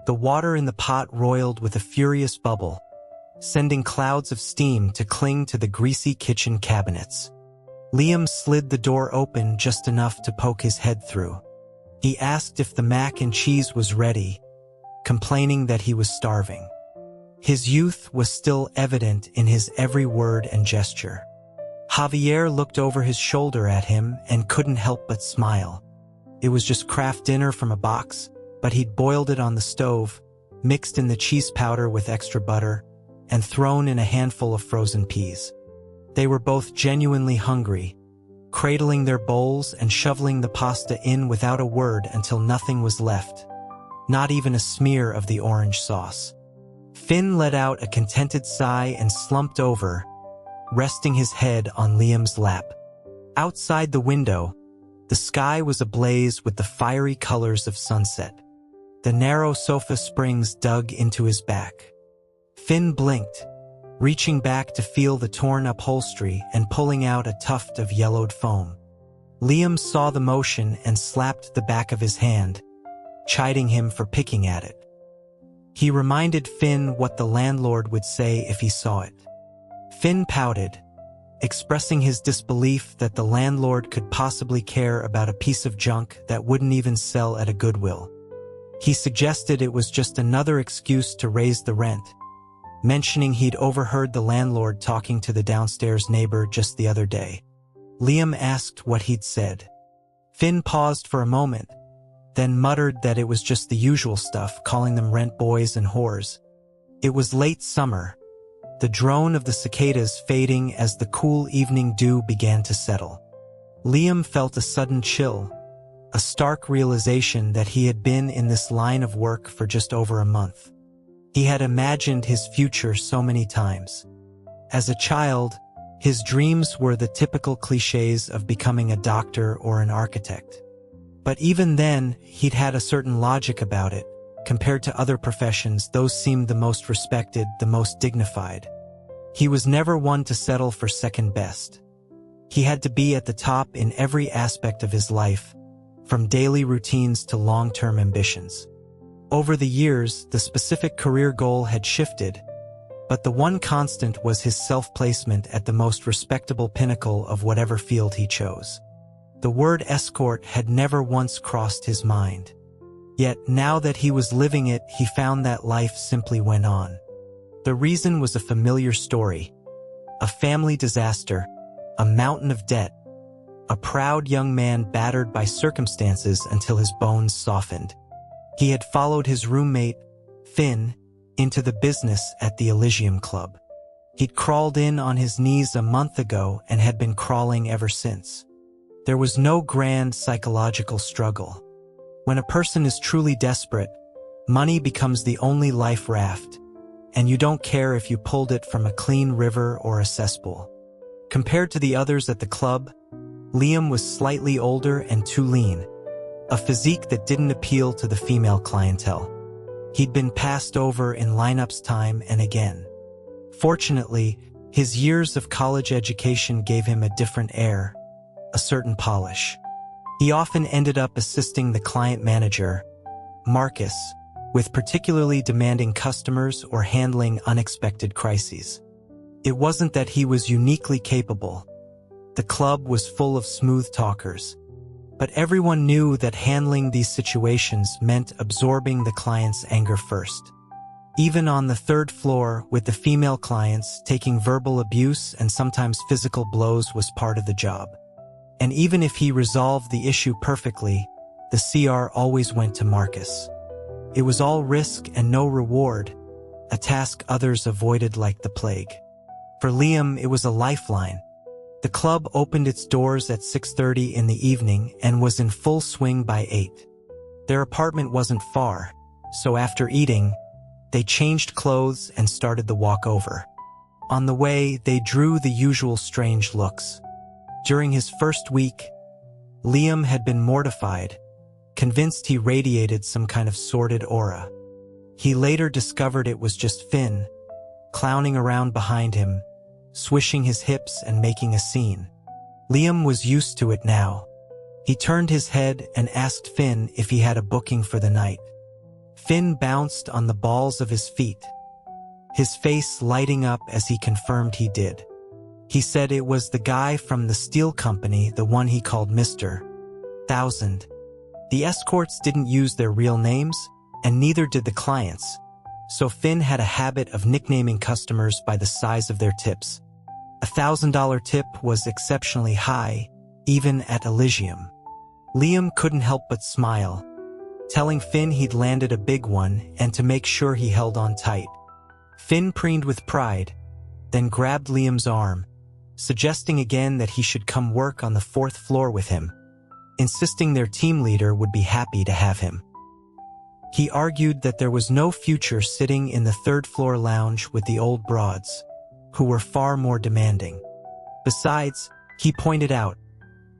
The water in the pot roiled with a furious bubble, sending clouds of steam to cling to the greasy kitchen cabinets. Liam slid the door open just enough to poke his head through. He asked if the mac and cheese was ready, complaining that he was starving. His youth was still evident in his every word and gesture. Javier looked over his shoulder at him and couldn't help but smile. It was just Kraft dinner from a box, but he'd boiled it on the stove, mixed in the cheese powder with extra butter, and thrown in a handful of frozen peas. They were both genuinely hungry, cradling their bowls and shoveling the pasta in without a word until nothing was left, not even a smear of the orange sauce. Finn let out a contented sigh and slumped over, resting his head on Liam's lap. Outside the window, the sky was ablaze with the fiery colors of sunset. The narrow sofa springs dug into his back. Finn blinked, reaching back to feel the torn upholstery and pulling out a tuft of yellowed foam. Liam saw the motion and slapped the back of his hand, chiding him for picking at it. He reminded Finn what the landlord would say if he saw it. Finn pouted, expressing his disbelief that the landlord could possibly care about a piece of junk that wouldn't even sell at a Goodwill. He suggested it was just another excuse to raise the rent, mentioning he'd overheard the landlord talking to the downstairs neighbor just the other day. Liam asked what he'd said. Finn paused for a moment, then muttered that it was just the usual stuff, calling them rent boys and whores. It was late summer, the drone of the cicadas fading as the cool evening dew began to settle. Liam felt a sudden chill, a stark realization that he had been in this line of work for just over a month. He had imagined his future so many times. As a child, his dreams were the typical cliches of becoming a doctor or an architect. But even then, he'd had a certain logic about it. Compared to other professions, those seemed the most respected, the most dignified. He was never one to settle for second best. He had to be at the top in every aspect of his life, from daily routines to long-term ambitions. Over the years, the specific career goal had shifted, but the one constant was his self-placement at the most respectable pinnacle of whatever field he chose. The word escort had never once crossed his mind. Yet now that he was living it, he found that life simply went on. The reason was a familiar story. A family disaster, a mountain of debt, a proud young man battered by circumstances until his bones softened. He had followed his roommate, Finn, into the business at the Elysium Club. He'd crawled in on his knees a month ago and had been crawling ever since. There was no grand psychological struggle. When a person is truly desperate, money becomes the only life raft, and you don't care if you pulled it from a clean river or a cesspool. Compared to the others at the club, Liam was slightly older and too lean, a physique that didn't appeal to the female clientele. He'd been passed over in lineups time and again. Fortunately, his years of college education gave him a different air, a certain polish. He often ended up assisting the client manager, Marcus, with particularly demanding customers or handling unexpected crises. It wasn't that he was uniquely capable. The club was full of smooth talkers, but everyone knew that handling these situations meant absorbing the client's anger first. Even on the third floor, with the female clients, taking verbal abuse and sometimes physical blows was part of the job. And even if he resolved the issue perfectly, the CR always went to Marcus. It was all risk and no reward, a task others avoided like the plague. For Liam, it was a lifeline. The club opened its doors at 6:30 in the evening and was in full swing by 8. Their apartment wasn't far, so after eating, they changed clothes and started the walk over. On the way, they drew the usual strange looks. During his first week, Liam had been mortified, convinced he radiated some kind of sordid aura. He later discovered it was just Finn, clowning around behind him, swishing his hips and making a scene. Liam was used to it now. He turned his head and asked Finn if he had a booking for the night. Finn bounced on the balls of his feet, his face lighting up as he confirmed he did. He said it was the guy from the steel company, the one he called Mr. 1000. The escorts didn't use their real names, and neither did the clients, so Finn had a habit of nicknaming customers by the size of their tips. A $1,000 tip was exceptionally high, even at Elysium. Liam couldn't help but smile, telling Finn he'd landed a big one and to make sure he held on tight. Finn preened with pride, then grabbed Liam's arm, suggesting again that he should come work on the 4th floor with him, insisting their team leader would be happy to have him. He argued that there was no future sitting in the 3rd floor lounge with the old broads, who were far more demanding. Besides, he pointed out,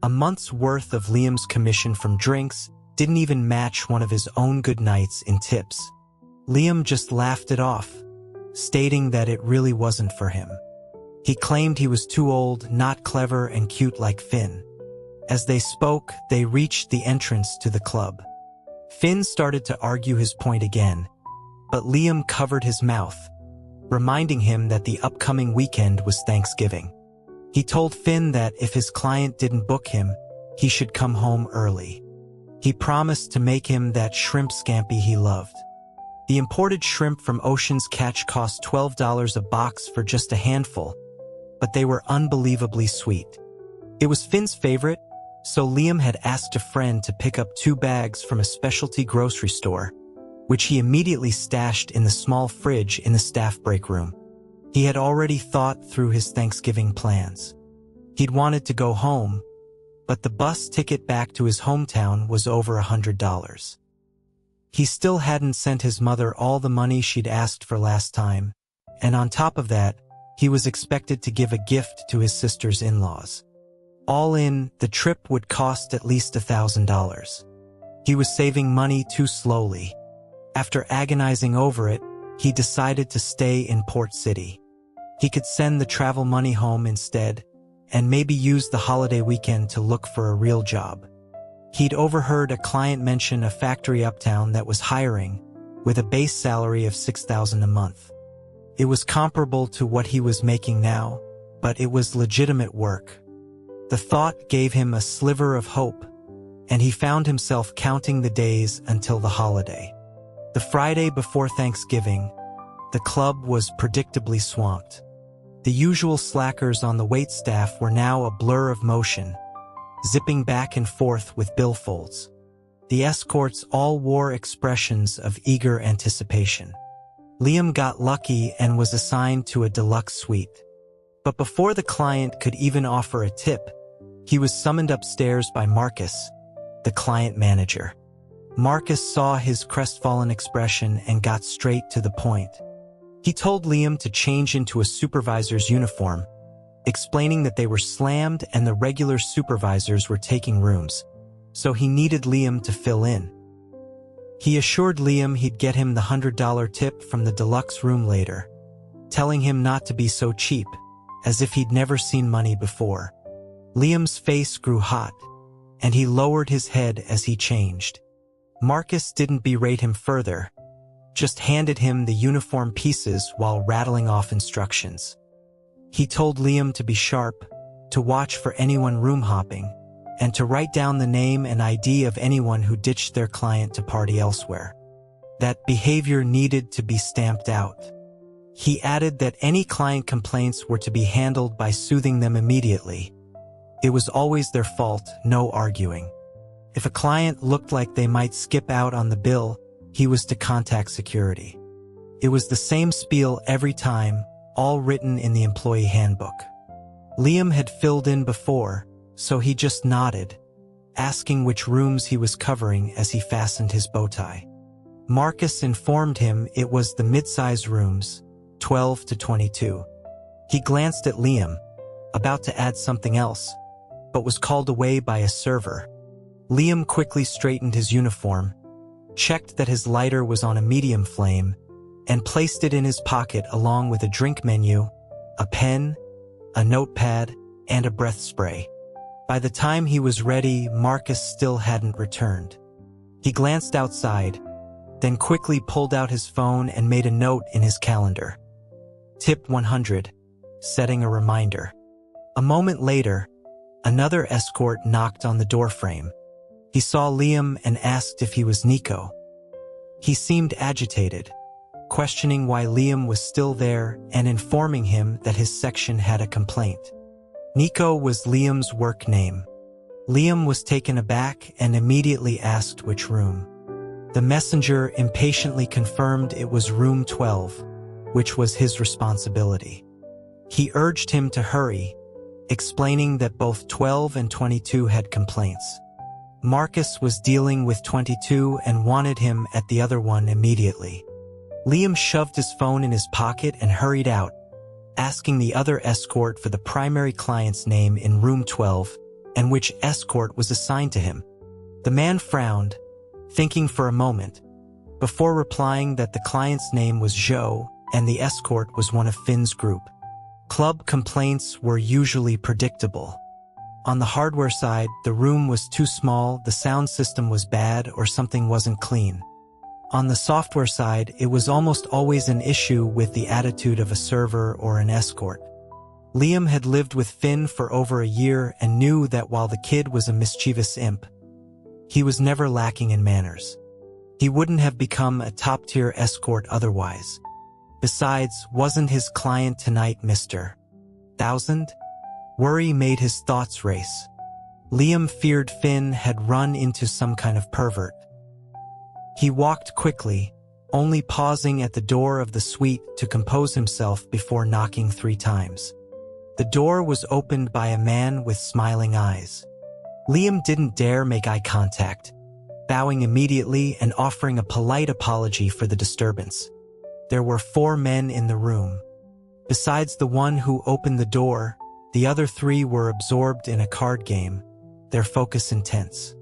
a month's worth of Liam's commission from drinks didn't even match one of his own good nights in tips. Liam just laughed it off, stating that it really wasn't for him. He claimed he was too old, not clever and cute like Finn. As they spoke, they reached the entrance to the club. Finn started to argue his point again, but Liam covered his mouth, reminding him that the upcoming weekend was Thanksgiving. He told Finn that if his client didn't book him, he should come home early. He promised to make him that shrimp scampi he loved. The imported shrimp from Ocean's Catch cost $12 a box for just a handful, but they were unbelievably sweet. It was Finn's favorite, so Liam had asked a friend to pick up 2 bags from a specialty grocery store, which he immediately stashed in the small fridge in the staff break room. He had already thought through his Thanksgiving plans. He'd wanted to go home, but the bus ticket back to his hometown was over $100. He still hadn't sent his mother all the money she'd asked for last time, and on top of that, he was expected to give a gift to his sister's in-laws. All in, the trip would cost at least $1,000. He was saving money too slowly. After agonizing over it, he decided to stay in Port City. He could send the travel money home instead, and maybe use the holiday weekend to look for a real job. He'd overheard a client mention a factory uptown that was hiring, with a base salary of $6,000 a month. It was comparable to what he was making now, but it was legitimate work. The thought gave him a sliver of hope, and he found himself counting the days until the holiday. The Friday before Thanksgiving, the club was predictably swamped. The usual slackers on the waitstaff were now a blur of motion, zipping back and forth with billfolds. The escorts all wore expressions of eager anticipation. Liam got lucky and was assigned to a deluxe suite. But before the client could even offer a tip, he was summoned upstairs by Marcus, the client manager. Marcus saw his crestfallen expression and got straight to the point. He told Liam to change into a supervisor's uniform, explaining that they were slammed and the regular supervisors were taking rooms, so he needed Liam to fill in. He assured Liam he'd get him the $100 tip from the deluxe room later, telling him not to be so cheap, as if he'd never seen money before. Liam's face grew hot, and he lowered his head as he changed. Marcus didn't berate him further, just handed him the uniform pieces while rattling off instructions. He told Liam to be sharp, to watch for anyone room hopping, and to write down the name and ID of anyone who ditched their client to party elsewhere. That behavior needed to be stamped out. He added that any client complaints were to be handled by soothing them immediately. It was always their fault, no arguing. If a client looked like they might skip out on the bill, he was to contact security. It was the same spiel every time, all written in the employee handbook. Liam had filled in before, so he just nodded, asking which rooms he was covering as he fastened his bow tie. Marcus informed him it was the mid-size rooms, 12 to 22. He glanced at Liam, about to add something else, but was called away by a server. Liam quickly straightened his uniform, checked that his lighter was on a medium flame, and placed it in his pocket along with a drink menu, a pen, a notepad, and a breath spray. By the time he was ready, Marcus still hadn't returned. He glanced outside, then quickly pulled out his phone and made a note in his calendar. Tip 100. Setting a reminder. A moment later, another escort knocked on the doorframe. He saw Liam and asked if he was Nico. He seemed agitated, questioning why Liam was still there and informing him that his section had a complaint. Nico was Liam's work name. Liam was taken aback and immediately asked which room. The messenger impatiently confirmed it was room 12, which was his responsibility. He urged him to hurry, explaining that both 12 and 22 had complaints. Marcus was dealing with 22 and wanted him at the other one immediately. Liam shoved his phone in his pocket and hurried out, asking the other escort for the primary client's name in room 12 and which escort was assigned to him. The man frowned, thinking for a moment, before replying that the client's name was Joe and the escort was one of Finn's group. Club complaints were usually predictable. On the hardware side, the room was too small, the sound system was bad, or something wasn't clean. On the software side, it was almost always an issue with the attitude of a server or an escort. Liam had lived with Finn for over a year and knew that while the kid was a mischievous imp, he was never lacking in manners. He wouldn't have become a top-tier escort otherwise. Besides, wasn't his client tonight Mr. 1000? Worry made his thoughts race. Liam feared Finn had run into some kind of pervert. He walked quickly, only pausing at the door of the suite to compose himself before knocking 3 times. The door was opened by a man with smiling eyes. Liam didn't dare make eye contact, bowing immediately and offering a polite apology for the disturbance. There were 4 men in the room. Besides the one who opened the door, the other 3 were absorbed in a card game, their focus intense.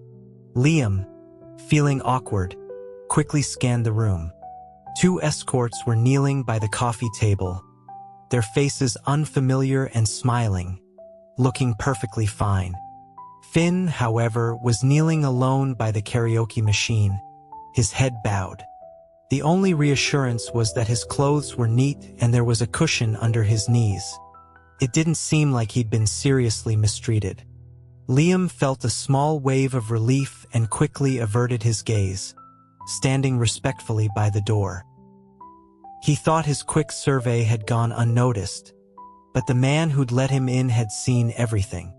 Liam, feeling awkward, quickly scanned the room. 2 escorts were kneeling by the coffee table, their faces unfamiliar and smiling, looking perfectly fine. Finn, however, was kneeling alone by the karaoke machine, his head bowed. The only reassurance was that his clothes were neat and there was a cushion under his knees. It didn't seem like he'd been seriously mistreated. Liam felt a small wave of relief and quickly averted his gaze, standing respectfully by the door. He thought his quick survey had gone unnoticed, but the man who'd let him in had seen everything.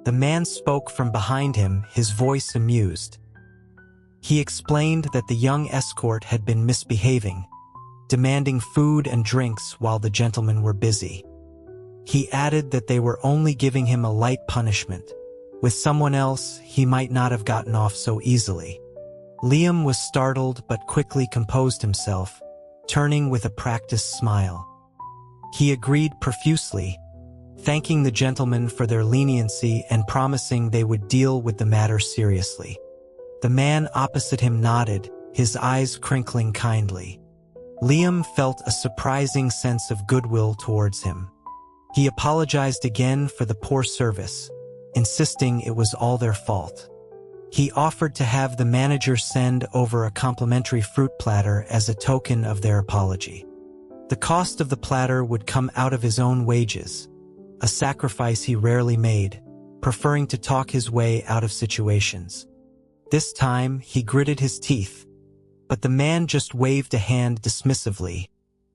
The man spoke from behind him, his voice amused. He explained that the young escort had been misbehaving, demanding food and drinks while the gentlemen were busy. He added that they were only giving him a light punishment. With someone else, he might not have gotten off so easily. Liam was startled but quickly composed himself, turning with a practiced smile. He agreed profusely, thanking the gentlemen for their leniency and promising they would deal with the matter seriously. The man opposite him nodded, his eyes crinkling kindly. Liam felt a surprising sense of goodwill towards him. He apologized again for the poor service, insisting it was all their fault. He offered to have the manager send over a complimentary fruit platter as a token of their apology. The cost of the platter would come out of his own wages, a sacrifice he rarely made, preferring to talk his way out of situations. This time, he gritted his teeth, but the man just waved a hand dismissively,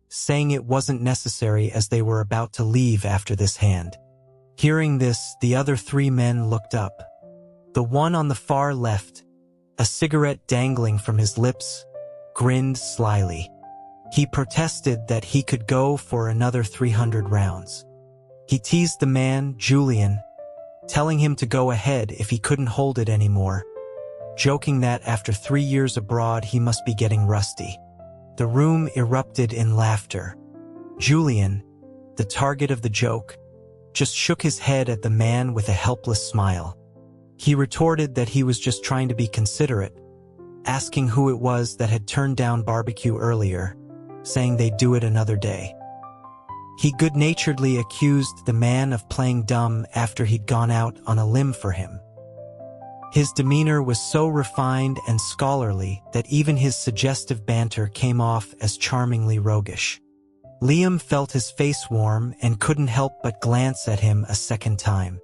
saying it wasn't necessary as they were about to leave after this hand. Hearing this, the other 3 men looked up. The one on the far left, a cigarette dangling from his lips, grinned slyly. He protested that he could go for another 300 rounds. He teased the man, Julian, telling him to go ahead if he couldn't hold it anymore, joking that after 3 years abroad he must be getting rusty. The room erupted in laughter. Julian, the target of the joke, just shook his head at the man with a helpless smile. He retorted that he was just trying to be considerate, asking who it was that had turned down barbecue earlier, saying they'd do it another day. He good-naturedly accused the man of playing dumb after he'd gone out on a limb for him. His demeanor was so refined and scholarly that even his suggestive banter came off as charmingly roguish. Liam felt his face warm and couldn't help but glance at him a second time.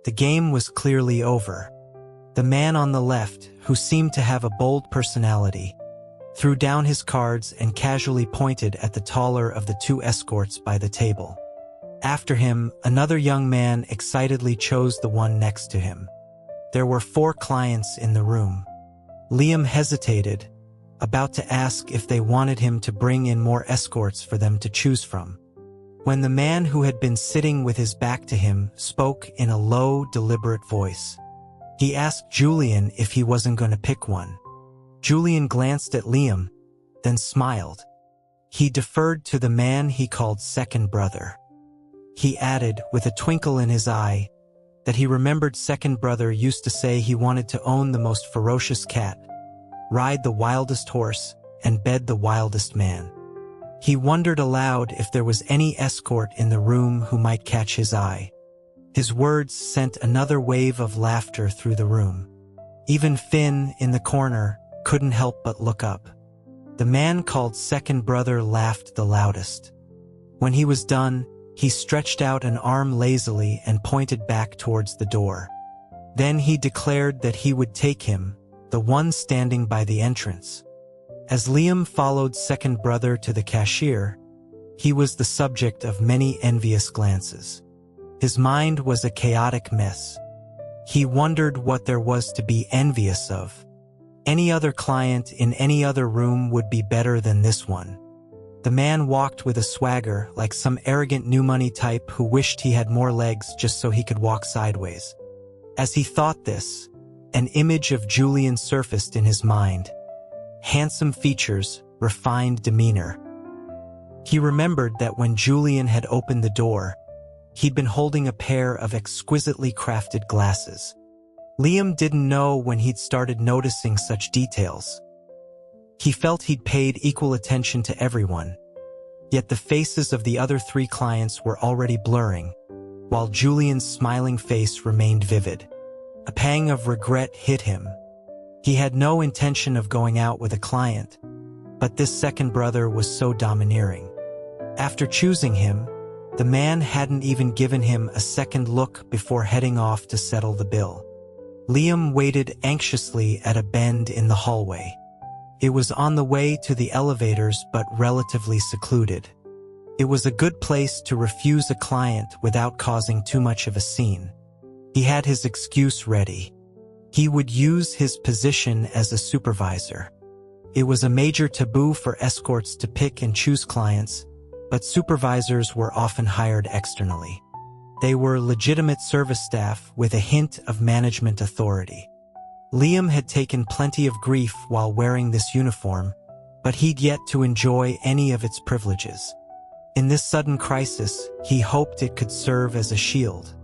The game was clearly over. The man on the left, who seemed to have a bold personality, threw down his cards and casually pointed at the taller of the two escorts by the table. After him, another young man excitedly chose the one next to him. There were 4 clients in the room. Liam hesitated, about to ask if they wanted him to bring in more escorts for them to choose from, when the man who had been sitting with his back to him spoke in a low, deliberate voice. He asked Julian if he wasn't going to pick one. Julian glanced at Liam, then smiled. He deferred to the man he called second brother. He added, with a twinkle in his eye, that he remembered second brother used to say he wanted to own the most ferocious cat, ride the wildest horse, and bed the wildest man. He wondered aloud if there was any escort in the room who might catch his eye. His words sent another wave of laughter through the room. Even Finn, in the corner, couldn't help but look up. The man called second brother laughed the loudest. When he was done, he stretched out an arm lazily and pointed back towards the door. Then he declared that he would take him, the one standing by the entrance. As Liam followed second brother to the cashier, he was the subject of many envious glances. His mind was a chaotic mess. He wondered what there was to be envious of. Any other client in any other room would be better than this one. The man walked with a swagger, like some arrogant new money type who wished he had more legs just so he could walk sideways. As he thought this, an image of Julian surfaced in his mind. Handsome features, refined demeanor. He remembered that when Julian had opened the door, he'd been holding a pair of exquisitely crafted glasses. Liam didn't know when he'd started noticing such details. He felt he'd paid equal attention to everyone, yet the faces of the other 3 clients were already blurring, while Julian's smiling face remained vivid. A pang of regret hit him. He had no intention of going out with a client, but this second brother was so domineering. After choosing him, the man hadn't even given him a second look before heading off to settle the bill. Liam waited anxiously at a bend in the hallway. It was on the way to the elevators but relatively secluded. It was a good place to refuse a client without causing too much of a scene. He had his excuse ready. He would use his position as a supervisor. It was a major taboo for escorts to pick and choose clients, but supervisors were often hired externally. They were legitimate service staff with a hint of management authority. Liam had taken plenty of grief while wearing this uniform, but he'd yet to enjoy any of its privileges. In this sudden crisis, he hoped it could serve as a shield.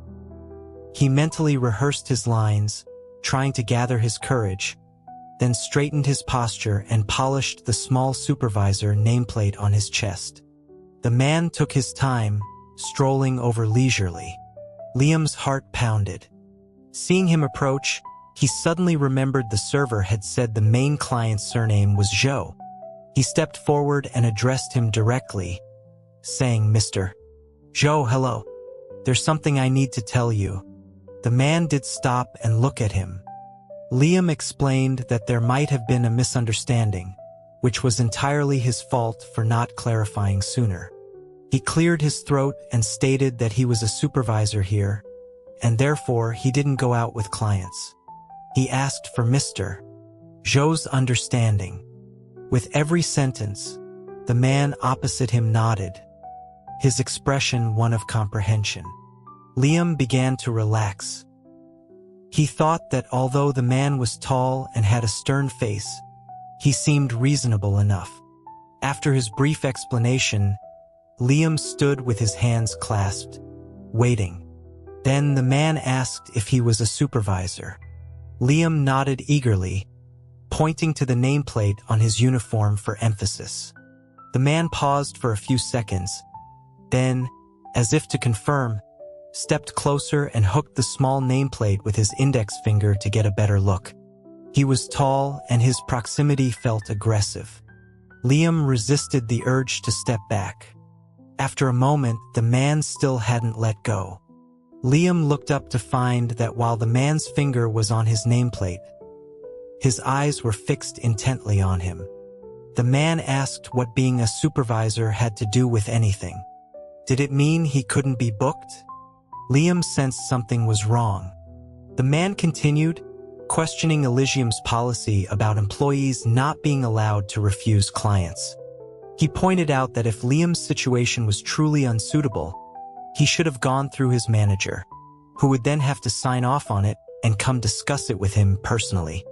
He mentally rehearsed his lines, trying to gather his courage, then straightened his posture and polished the small supervisor nameplate on his chest. The man took his time, strolling over leisurely. Liam's heart pounded. Seeing him approach, he suddenly remembered the server had said the main client's surname was Zhou. He stepped forward and addressed him directly, saying, "Mr. Zhou, hello. There's something I need to tell you." The man did stop and look at him. Liam explained that there might have been a misunderstanding, which was entirely his fault for not clarifying sooner. He cleared his throat and stated that he was a supervisor here, and therefore he didn't go out with clients. He asked for Mr. Zhou's understanding. With every sentence, the man opposite him nodded, his expression one of comprehension. Liam began to relax. He thought that although the man was tall and had a stern face, he seemed reasonable enough. After his brief explanation, Liam stood with his hands clasped, waiting. Then the man asked if he was a supervisor. Liam nodded eagerly, pointing to the nameplate on his uniform for emphasis. The man paused for a few seconds, then, as if to confirm, stepped closer and hooked the small nameplate with his index finger to get a better look. He was tall, and his proximity felt aggressive. Liam resisted the urge to step back. After a moment, the man still hadn't let go. Liam looked up to find that while the man's finger was on his nameplate, his eyes were fixed intently on him. The man asked what being a supervisor had to do with anything. Did it mean he couldn't be booked? Liam sensed something was wrong. The man continued, questioning Elysium's policy about employees not being allowed to refuse clients. He pointed out that if Liam's situation was truly unsuitable, he should have gone through his manager, who would then have to sign off on it and come discuss it with him personally.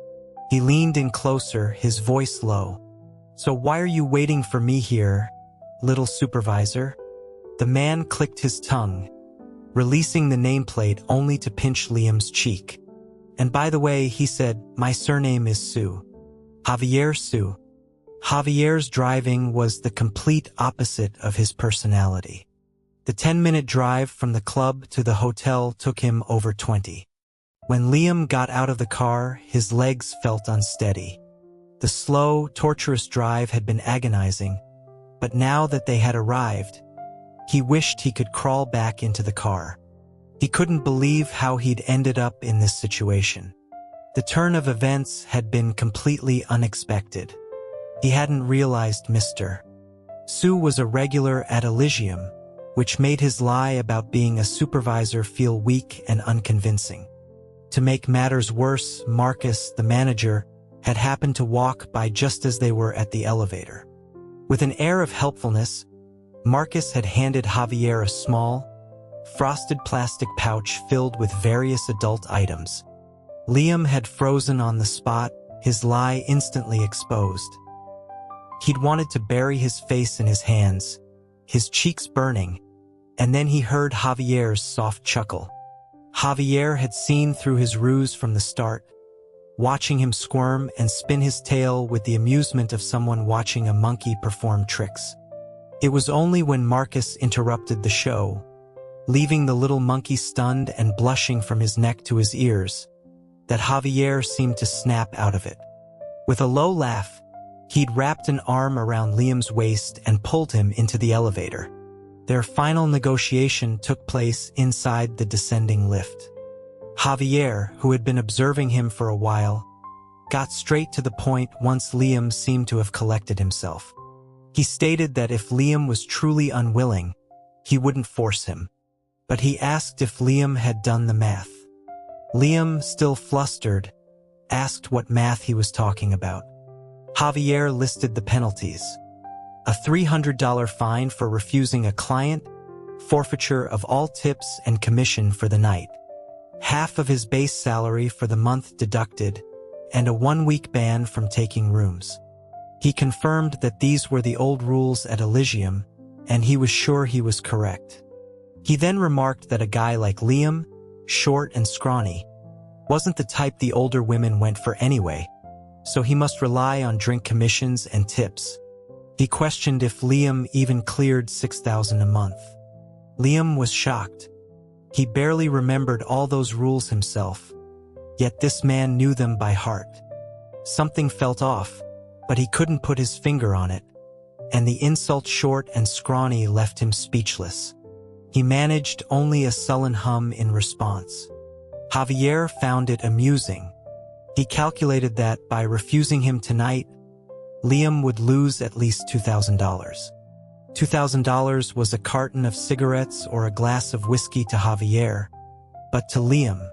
He leaned in closer, his voice low. "So why are you waiting for me here, little supervisor?" The man clicked his tongue, releasing the nameplate only to pinch Liam's cheek. "And by the way," he said, "my surname is Sue. Javier Sue." Javier's driving was the complete opposite of his personality. The 10-minute drive from the club to the hotel took him over 20. When Liam got out of the car, his legs felt unsteady. The slow, torturous drive had been agonizing, but now that they had arrived, he wished he could crawl back into the car. He couldn't believe how he'd ended up in this situation. The turn of events had been completely unexpected. He hadn't realized Mr. Sue was a regular at Elysium, which made his lie about being a supervisor feel weak and unconvincing. To make matters worse, Marcus, the manager, had happened to walk by just as they were at the elevator. With an air of helpfulness, Marcus had handed Javier a small, frosted plastic pouch filled with various adult items. Liam had frozen on the spot, his lie instantly exposed. He'd wanted to bury his face in his hands, his cheeks burning, and then he heard Javier's soft chuckle. Javier had seen through his ruse from the start, watching him squirm and spin his tail with the amusement of someone watching a monkey perform tricks. It was only when Marcus interrupted the show, leaving the little monkey stunned and blushing from his neck to his ears, that Javier seemed to snap out of it. With a low laugh, he'd wrapped an arm around Liam's waist and pulled him into the elevator. Their final negotiation took place inside the descending lift. Javier, who had been observing him for a while, got straight to the point once Liam seemed to have collected himself. He stated that if Liam was truly unwilling, he wouldn't force him. But he asked if Liam had done the math. Liam, still flustered, asked what math he was talking about. Javier listed the penalties: a $300 fine for refusing a client, forfeiture of all tips and commission for the night, half of his base salary for the month deducted, and a 1-week ban from taking rooms. He confirmed that these were the old rules at Elysium, and he was sure he was correct. He then remarked that a guy like Liam, short and scrawny, wasn't the type the older women went for anyway, so he must rely on drink commissions and tips. He questioned if Liam even cleared $6,000 a month. Liam was shocked. He barely remembered all those rules himself, yet this man knew them by heart. Something felt off, but he couldn't put his finger on it, and the insult short and scrawny left him speechless. He managed only a sullen hum in response. Javier found it amusing. He calculated that by refusing him tonight, Liam would lose at least $2,000. $2,000 was a carton of cigarettes or a glass of whiskey to Javier, but to Liam,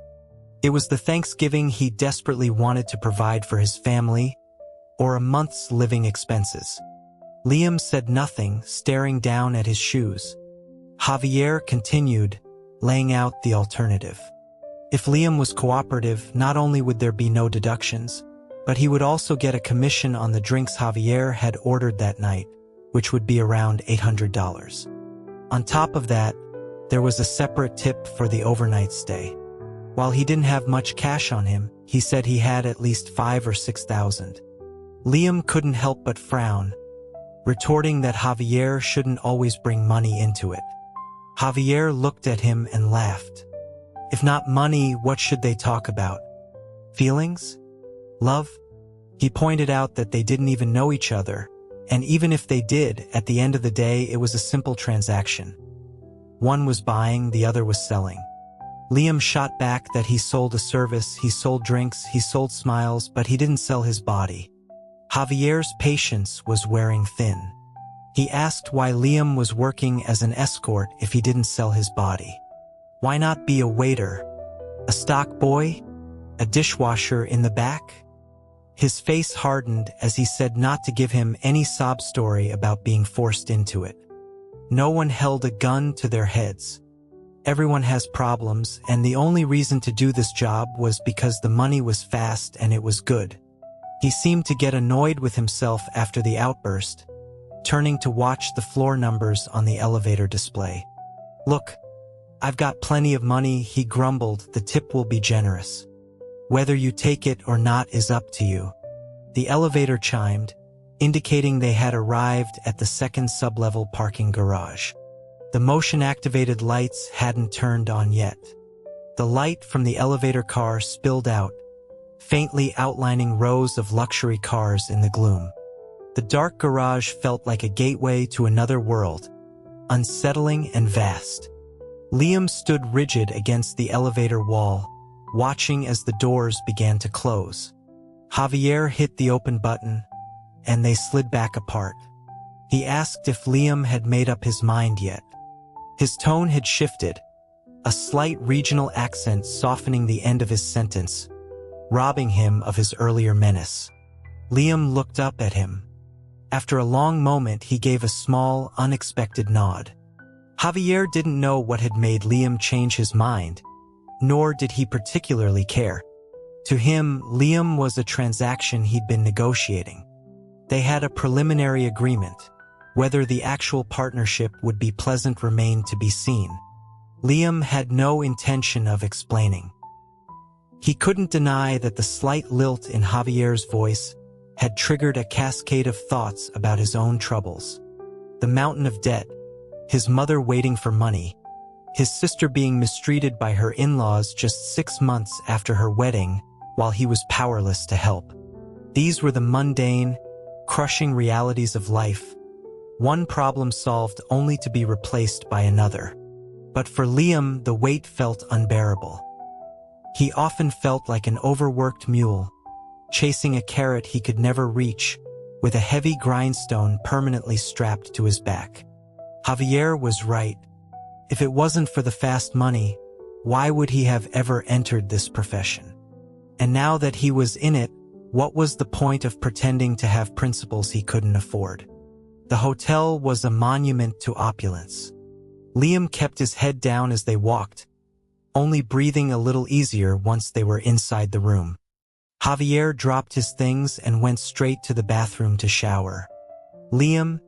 it was the Thanksgiving he desperately wanted to provide for his family, or a month's living expenses. Liam said nothing, staring down at his shoes. Javier continued, laying out the alternative. If Liam was cooperative, not only would there be no deductions, but he would also get a commission on the drinks Javier had ordered that night, which would be around $800. On top of that, there was a separate tip for the overnight stay. While he didn't have much cash on him, he said he had at least $5,000 or $6,000. Liam couldn't help but frown, retorting that Javier shouldn't always bring money into it. Javier looked at him and laughed. If not money, what should they talk about? Feelings? Love? He pointed out that they didn't even know each other, and even if they did, at the end of the day it was a simple transaction. One was buying, the other was selling. Liam shot back that he sold a service, he sold drinks, he sold smiles, but he didn't sell his body. Javier's patience was wearing thin. He asked why Liam was working as an escort if he didn't sell his body. Why not be a waiter? A stock boy? A dishwasher in the back? His face hardened as he said not to give him any sob story about being forced into it. No one held a gun to their heads. Everyone has problems, and the only reason to do this job was because the money was fast and it was good. He seemed to get annoyed with himself after the outburst, turning to watch the floor numbers on the elevator display. "Look, I've got plenty of money," he grumbled. "The tip will be generous. Whether you take it or not is up to you." The elevator chimed, indicating they had arrived at the second sub-level parking garage. The motion-activated lights hadn't turned on yet. The light from the elevator car spilled out, faintly outlining rows of luxury cars in the gloom. The dark garage felt like a gateway to another world, unsettling and vast. Liam stood rigid against the elevator wall, watching as the doors began to close. Javier hit the open button, and they slid back apart. He asked if Liam had made up his mind yet. His tone had shifted, a slight regional accent softening the end of his sentence, robbing him of his earlier menace. Liam looked up at him. After a long moment, he gave a small, unexpected nod. Javier didn't know what had made Liam change his mind, nor did he particularly care. To him, Liam was a transaction he'd been negotiating. They had a preliminary agreement. Whether the actual partnership would be pleasant remained to be seen. Liam had no intention of explaining. He couldn't deny that the slight lilt in Javier's voice had triggered a cascade of thoughts about his own troubles. The mountain of debt, his mother waiting for money, his sister being mistreated by her in-laws just 6 months after her wedding while he was powerless to help. These were the mundane, crushing realities of life, one problem solved only to be replaced by another. But for Liam, the weight felt unbearable. He often felt like an overworked mule, chasing a carrot he could never reach, with a heavy grindstone permanently strapped to his back. Javier was right. If it wasn't for the fast money, why would he have ever entered this profession? And now that he was in it, what was the point of pretending to have principles he couldn't afford? The hotel was a monument to opulence. Liam kept his head down as they walked, only breathing a little easier once they were inside the room. Javier dropped his things and went straight to the bathroom to shower. Liam,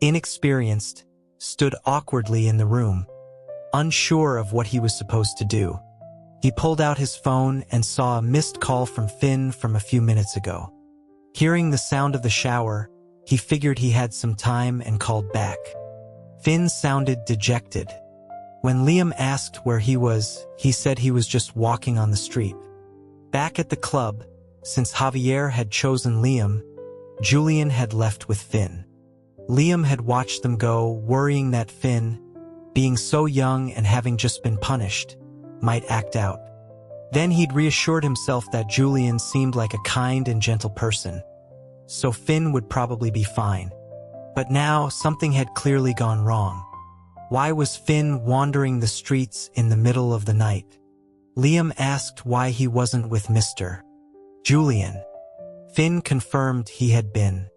inexperienced, stood awkwardly in the room, unsure of what he was supposed to do. He pulled out his phone and saw a missed call from Finn from a few minutes ago. Hearing the sound of the shower, he figured he had some time and called back. Finn sounded dejected. When Liam asked where he was, he said he was just walking on the street. Back at the club, since Javier had chosen Liam, Julian had left with Finn. Liam had watched them go, worrying that Finn, being so young and having just been punished, might act out. Then he'd reassured himself that Julian seemed like a kind and gentle person, so Finn would probably be fine. But now something had clearly gone wrong. Why was Finn wandering the streets in the middle of the night? Liam asked why he wasn't with Mr. Julian. Finn confirmed he had been.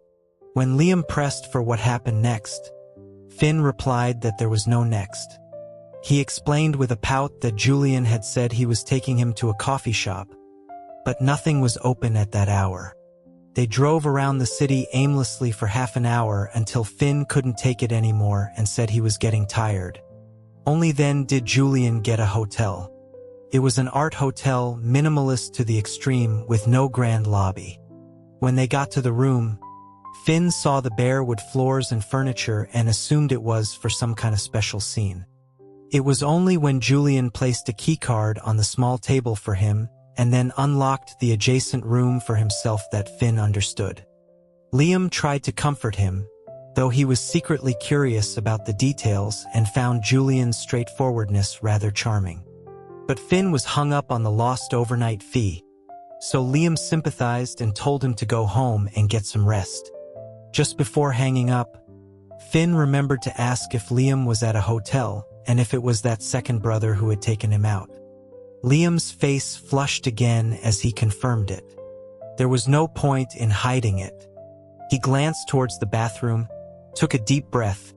When Liam pressed for what happened next, Finn replied that there was no next. He explained with a pout that Julian had said he was taking him to a coffee shop, but nothing was open at that hour. They drove around the city aimlessly for half an hour until Finn couldn't take it anymore and said he was getting tired. Only then did Julian get a hotel. It was an art hotel, minimalist to the extreme, with no grand lobby. When they got to the room, Finn saw the bare wood floors and furniture and assumed it was for some kind of special scene. It was only when Julian placed a keycard on the small table for him and then unlocked the adjacent room for himself that Finn understood. Liam tried to comfort him, though he was secretly curious about the details and found Julian's straightforwardness rather charming. But Finn was hung up on the lost overnight fee, so Liam sympathized and told him to go home and get some rest. Just before hanging up, Finn remembered to ask if Liam was at a hotel and if it was that second brother who had taken him out. Liam's face flushed again as he confirmed it. There was no point in hiding it. He glanced towards the bathroom, took a deep breath,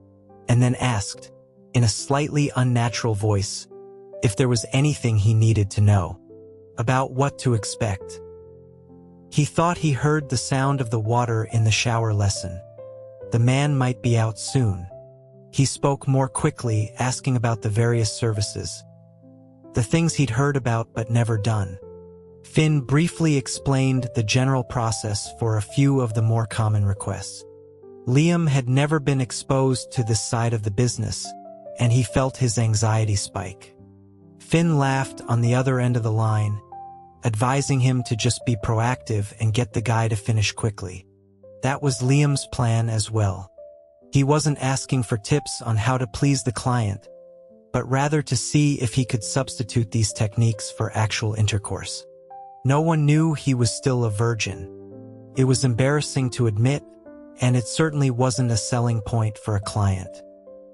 and then asked, in a slightly unnatural voice, if there was anything he needed to know about what to expect. He thought he heard the sound of the water in the shower lesson. The man might be out soon. He spoke more quickly, asking about the various services, the things he'd heard about but never done. Finn briefly explained the general process for a few of the more common requests. Liam had never been exposed to this side of the business, and he felt his anxiety spike. Finn laughed on the other end of the line, advising him to just be proactive and get the guy to finish quickly. That was Liam's plan as well. He wasn't asking for tips on how to please the client, but rather to see if he could substitute these techniques for actual intercourse. No one knew he was still a virgin. It was embarrassing to admit, and it certainly wasn't a selling point for a client.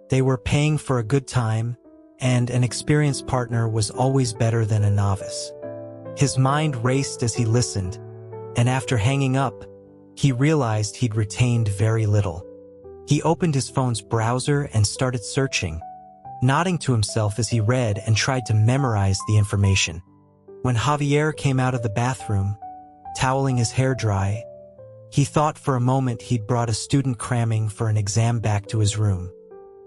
They were paying for a good time, and an experienced partner was always better than a novice. His mind raced as he listened, and after hanging up, he realized he'd retained very little. He opened his phone's browser and started searching, nodding to himself as he read and tried to memorize the information. When Javier came out of the bathroom, toweling his hair dry, he thought for a moment he'd brought a student cramming for an exam back to his room.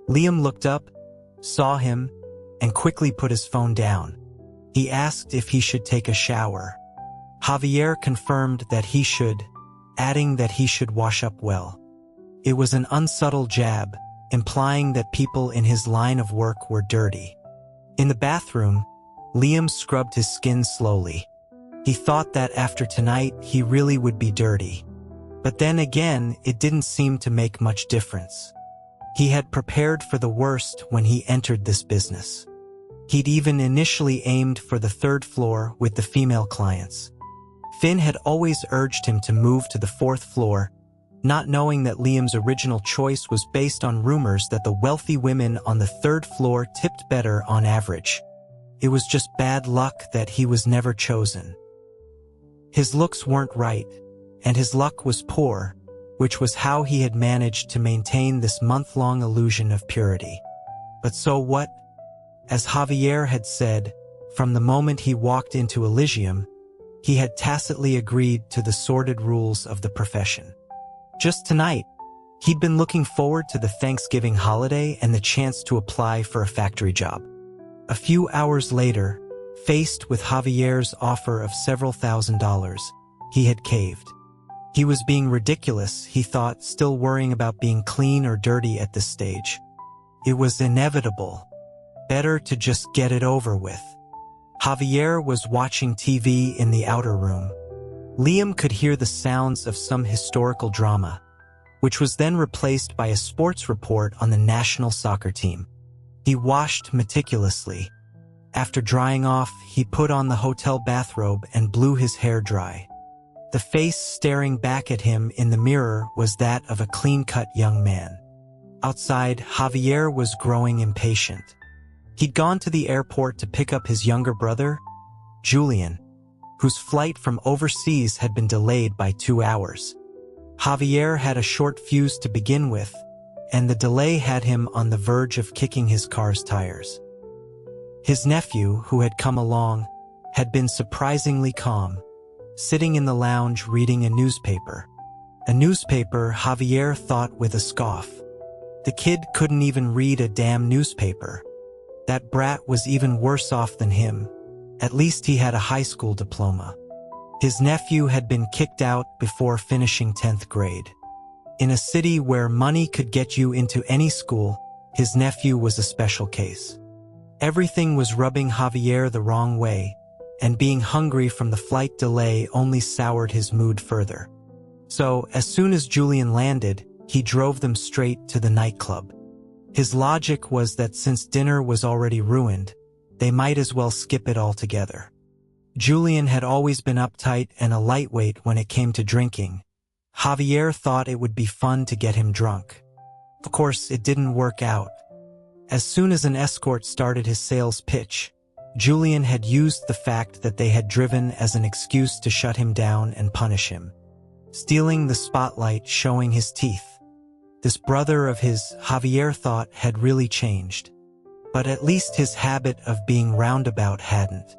Liam looked up, saw him, and quickly put his phone down. He asked if he should take a shower. Javier confirmed that he should, adding that he should wash up well. It was an unsubtle jab, implying that people in his line of work were dirty. In the bathroom, Liam scrubbed his skin slowly. He thought that after tonight he really would be dirty. But then again, it didn't seem to make much difference. He had prepared for the worst when he entered this business. He'd even initially aimed for the third floor with the female clients. Finn had always urged him to move to the fourth floor, not knowing that Liam's original choice was based on rumors that the wealthy women on the third floor tipped better on average. It was just bad luck that he was never chosen. His looks weren't right, and his luck was poor, which was how he had managed to maintain this month-long illusion of purity. But so what? As Javier had said, from the moment he walked into Elysium, he had tacitly agreed to the sordid rules of the profession. Just tonight, he'd been looking forward to the Thanksgiving holiday and the chance to apply for a factory job. A few hours later, faced with Javier's offer of several $1,000s, he had caved. He was being ridiculous, he thought, still worrying about being clean or dirty at this stage. It was inevitable. Better to just get it over with. Javier was watching TV in the outer room. Liam could hear the sounds of some historical drama, which was then replaced by a sports report on the national soccer team. He washed meticulously. After drying off, he put on the hotel bathrobe and blew his hair dry. The face staring back at him in the mirror was that of a clean-cut young man. Outside, Javier was growing impatient. He'd gone to the airport to pick up his younger brother, Julian, whose flight from overseas had been delayed by 2 hours. Javier had a short fuse to begin with, and the delay had him on the verge of kicking his car's tires. His nephew, who had come along, had been surprisingly calm, sitting in the lounge reading a newspaper. A newspaper, Javier thought with a scoff. The kid couldn't even read a damn newspaper. That brat was even worse off than him. At least he had a high school diploma. His nephew had been kicked out before finishing 10th grade. In a city where money could get you into any school, his nephew was a special case. Everything was rubbing Javier the wrong way, and being hungry from the flight delay only soured his mood further. So, as soon as Julian landed, he drove them straight to the nightclub. His logic was that since dinner was already ruined, they might as well skip it altogether. Julian had always been uptight and a lightweight when it came to drinking. Javier thought it would be fun to get him drunk. Of course, it didn't work out. As soon as an escort started his sales pitch, Julian had used the fact that they had driven as an excuse to shut him down and punish him, stealing the spotlight, showing his teeth. This brother of his, Javier thought, had really changed. But at least his habit of being roundabout hadn't.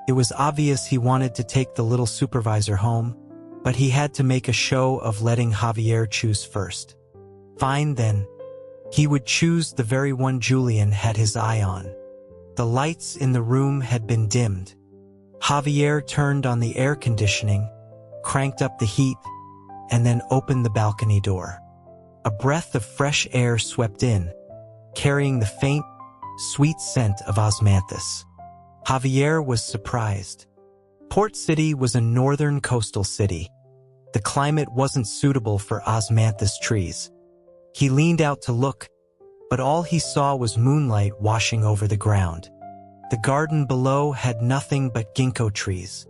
It was obvious he wanted to take the little supervisor home, but he had to make a show of letting Javier choose first. Fine then. He would choose the very one Julian had his eye on. The lights in the room had been dimmed. Javier turned on the air conditioning, cranked up the heat, and then opened the balcony door. A breath of fresh air swept in, carrying the faint, sweet scent of osmanthus. Javier was surprised. Port City was a northern coastal city. The climate wasn't suitable for osmanthus trees. He leaned out to look, but all he saw was moonlight washing over the ground. The garden below had nothing but ginkgo trees.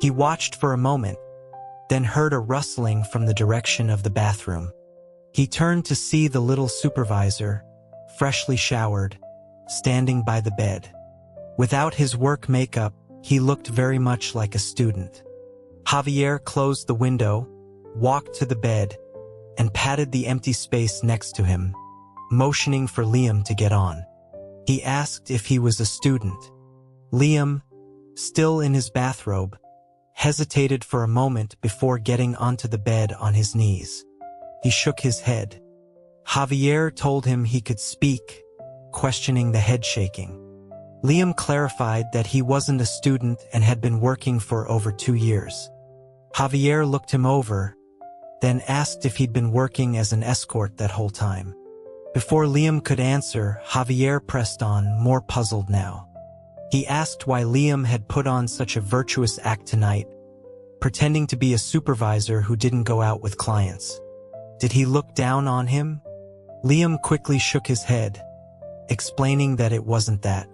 He watched for a moment, then heard a rustling from the direction of the bathroom. He turned to see the little supervisor, freshly showered, standing by the bed. Without his work makeup, he looked very much like a student. Javier closed the window, walked to the bed, and patted the empty space next to him, motioning for Liam to get on. He asked if he was a student. Liam, still in his bathrobe, hesitated for a moment before getting onto the bed on his knees. He shook his head. Javier told him he could speak, questioning the head shaking. Liam clarified that he wasn't a student and had been working for over 2 years. Javier looked him over, then asked if he'd been working as an escort that whole time. Before Liam could answer, Javier pressed on, more puzzled now. He asked why Liam had put on such a virtuous act tonight, pretending to be a supervisor who didn't go out with clients. Did he look down on him? Liam quickly shook his head, explaining that it wasn't that.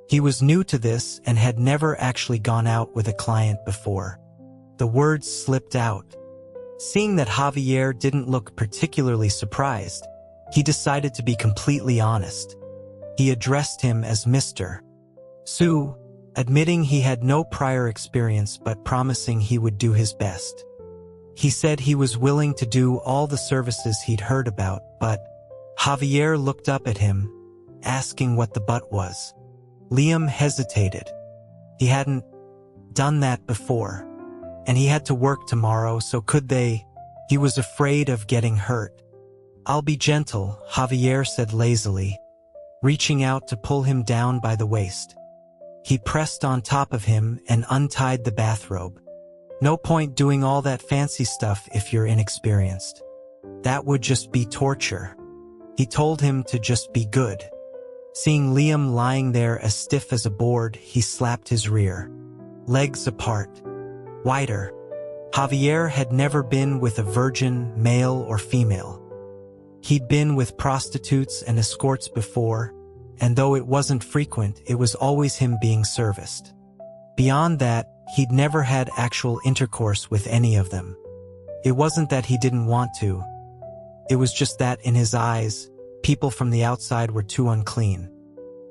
He was new to this and had never actually gone out with a client before. The words slipped out. Seeing that Javier didn't look particularly surprised, he decided to be completely honest. He addressed him as Mr. Su, admitting he had no prior experience but promising he would do his best. He said he was willing to do all the services he'd heard about, but Javier looked up at him, asking what the but was. Liam hesitated. He hadn't done that before, and he had to work tomorrow, so could they? He was afraid of getting hurt. I'll be gentle, Javier said lazily, reaching out to pull him down by the waist. He pressed on top of him and untied the bathrobe. No point doing all that fancy stuff if you're inexperienced. That would just be torture. He told him to just be good. Seeing Liam lying there as stiff as a board, he slapped his rear legs apart, wider. Javier had never been with a virgin, male or female. He'd been with prostitutes and escorts before, and though it wasn't frequent, it was always him being serviced. Beyond that, he'd never had actual intercourse with any of them. It wasn't that he didn't want to. It was just that, in his eyes, people from the outside were too unclean.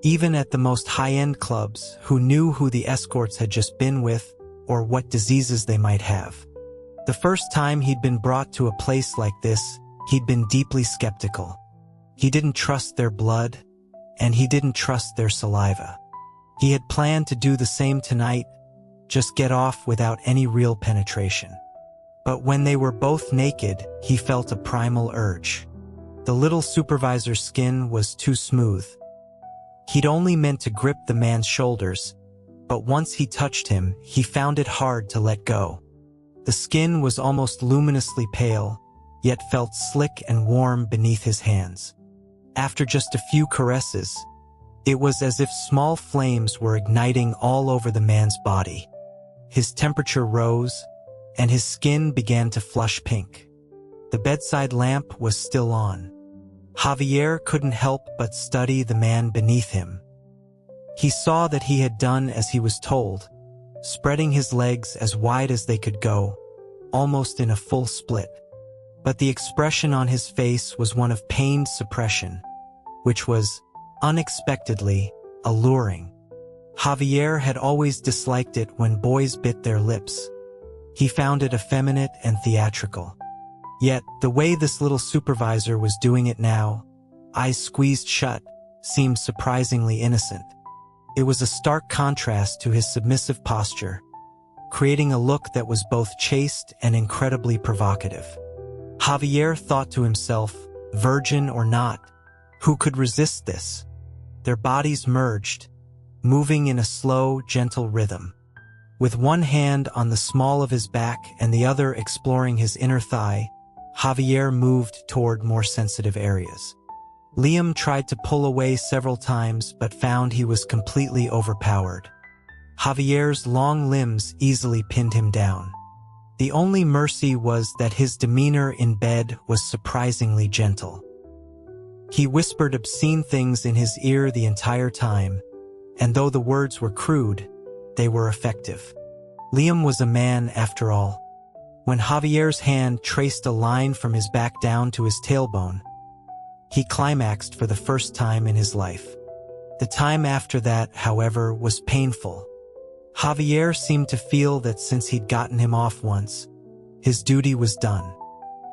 Even at the most high-end clubs, who knew who the escorts had just been with, or what diseases they might have. The first time he'd been brought to a place like this, he'd been deeply skeptical. He didn't trust their blood, and he didn't trust their saliva. He had planned to do the same tonight, just get off without any real penetration. But when they were both naked, he felt a primal urge. The little supervisor's skin was too smooth. He'd only meant to grip the man's shoulders, but once he touched him, he found it hard to let go. The skin was almost luminously pale, yet felt slick and warm beneath his hands. After just a few caresses, It was as if small flames were igniting all over the man's body. His temperature rose, and his skin began to flush pink. The bedside lamp was still on. Javier couldn't help but study the man beneath him. He saw that he had done as he was told, spreading his legs as wide as they could go, almost in a full split. But the expression on his face was one of pained suppression, which was, unexpectedly, alluring. Javier had always disliked it when boys bit their lips. He found it effeminate and theatrical. Yet, the way this little supervisor was doing it now, eyes squeezed shut, seemed surprisingly innocent. It was a stark contrast to his submissive posture, creating a look that was both chaste and incredibly provocative. Javier thought to himself, virgin or not, who could resist this? Their bodies merged, moving in a slow, gentle rhythm. With one hand on the small of his back and the other exploring his inner thigh, Javier moved toward more sensitive areas. Liam tried to pull away several times but found he was completely overpowered. Javier's long limbs easily pinned him down. The only mercy was that his demeanor in bed was surprisingly gentle. He whispered obscene things in his ear the entire time, and though the words were crude, they were effective. Liam was a man after all. When Javier's hand traced a line from his back down to his tailbone, he climaxed for the first time in his life. The time after that, however, was painful. Javier seemed to feel that since he'd gotten him off once, his duty was done.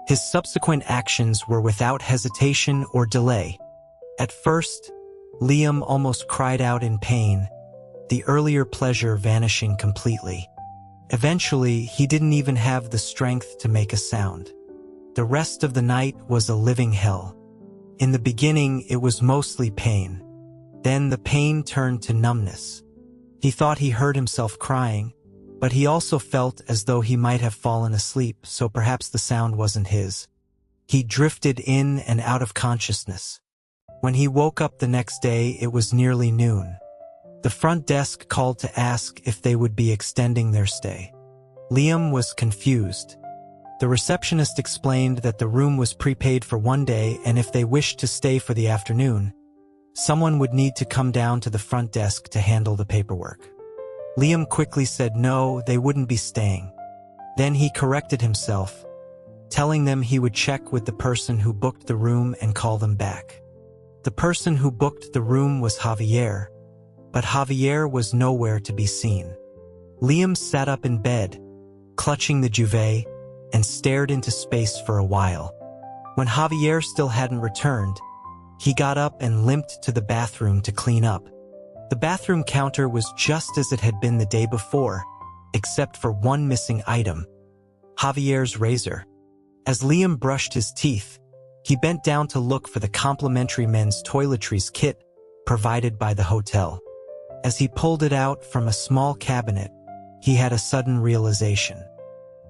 His subsequent actions were without hesitation or delay. At first, Liam almost cried out in pain, the earlier pleasure vanishing completely. Eventually, he didn't even have the strength to make a sound. The rest of the night was a living hell. In the beginning, it was mostly pain. Then the pain turned to numbness. He thought he heard himself crying, but he also felt as though he might have fallen asleep, so perhaps the sound wasn't his. He drifted in and out of consciousness. When he woke up the next day, it was nearly noon. The front desk called to ask if they would be extending their stay. Liam was confused. The receptionist explained that the room was prepaid for one day, and if they wished to stay for the afternoon, someone would need to come down to the front desk to handle the paperwork. Liam quickly said no, they wouldn't be staying. Then he corrected himself, telling them he would check with the person who booked the room and call them back. The person who booked the room was Javier, but Javier was nowhere to be seen. Liam sat up in bed, clutching the duvet, and stared into space for a while. When Javier still hadn't returned, he got up and limped to the bathroom to clean up. The bathroom counter was just as it had been the day before, except for one missing item: Javier's razor. As Liam brushed his teeth, he bent down to look for the complimentary men's toiletries kit provided by the hotel. As he pulled it out from a small cabinet, he had a sudden realization.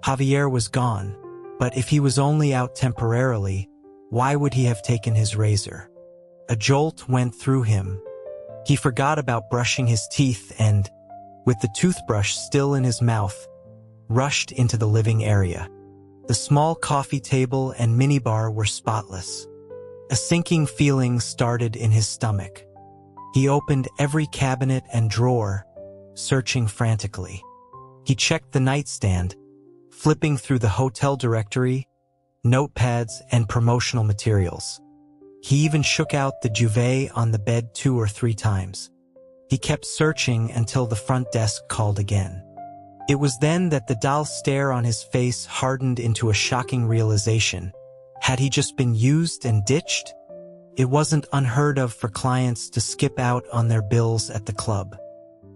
Javier was gone, but if he was only out temporarily, why would he have taken his razor? A jolt went through him. He forgot about brushing his teeth and, with the toothbrush still in his mouth, rushed into the living area. The small coffee table and minibar were spotless. A sinking feeling started in his stomach. He opened every cabinet and drawer, searching frantically. He checked the nightstand, flipping through the hotel directory, notepads, and promotional materials. He even shook out the duvet on the bed 2 or 3 times. He kept searching until the front desk called again. It was then that the dull stare on his face hardened into a shocking realization. Had he just been used and ditched? It wasn't unheard of for clients to skip out on their bills at the club.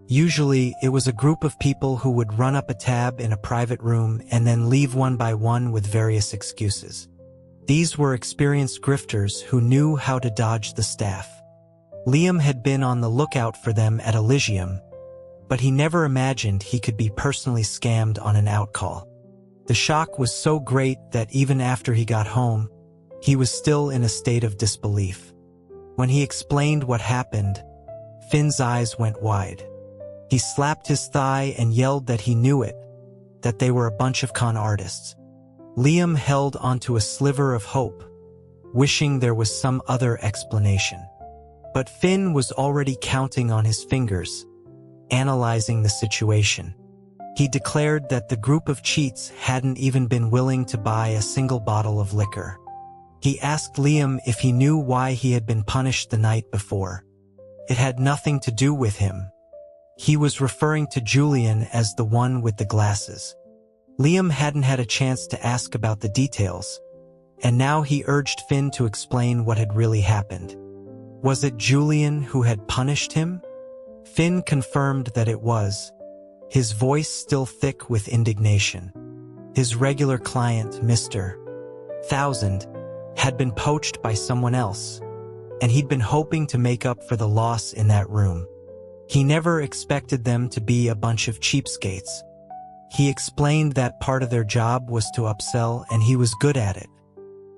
Usually, it was a group of people who would run up a tab in a private room and then leave one by one with various excuses. These were experienced grifters who knew how to dodge the staff. Liam had been on the lookout for them at Elysium, but he never imagined he could be personally scammed on an outcall. The shock was so great that even after he got home, he was still in a state of disbelief. When he explained what happened, Finn's eyes went wide. He slapped his thigh and yelled that he knew it, that they were a bunch of con artists. Liam held onto a sliver of hope, wishing there was some other explanation. But Finn was already counting on his fingers, analyzing the situation. He declared that the group of cheats hadn't even been willing to buy a single bottle of liquor. He asked Liam if he knew why he had been punished the night before. It had nothing to do with him. He was referring to Julian as the one with the glasses. Liam hadn't had a chance to ask about the details, and now he urged Finn to explain what had really happened. Was it Julian who had punished him? Finn confirmed that it was, his voice still thick with indignation. His regular client, Mr. 1000, had been poached by someone else, and he'd been hoping to make up for the loss in that room. He never expected them to be a bunch of cheapskates. He explained that part of their job was to upsell, and he was good at it.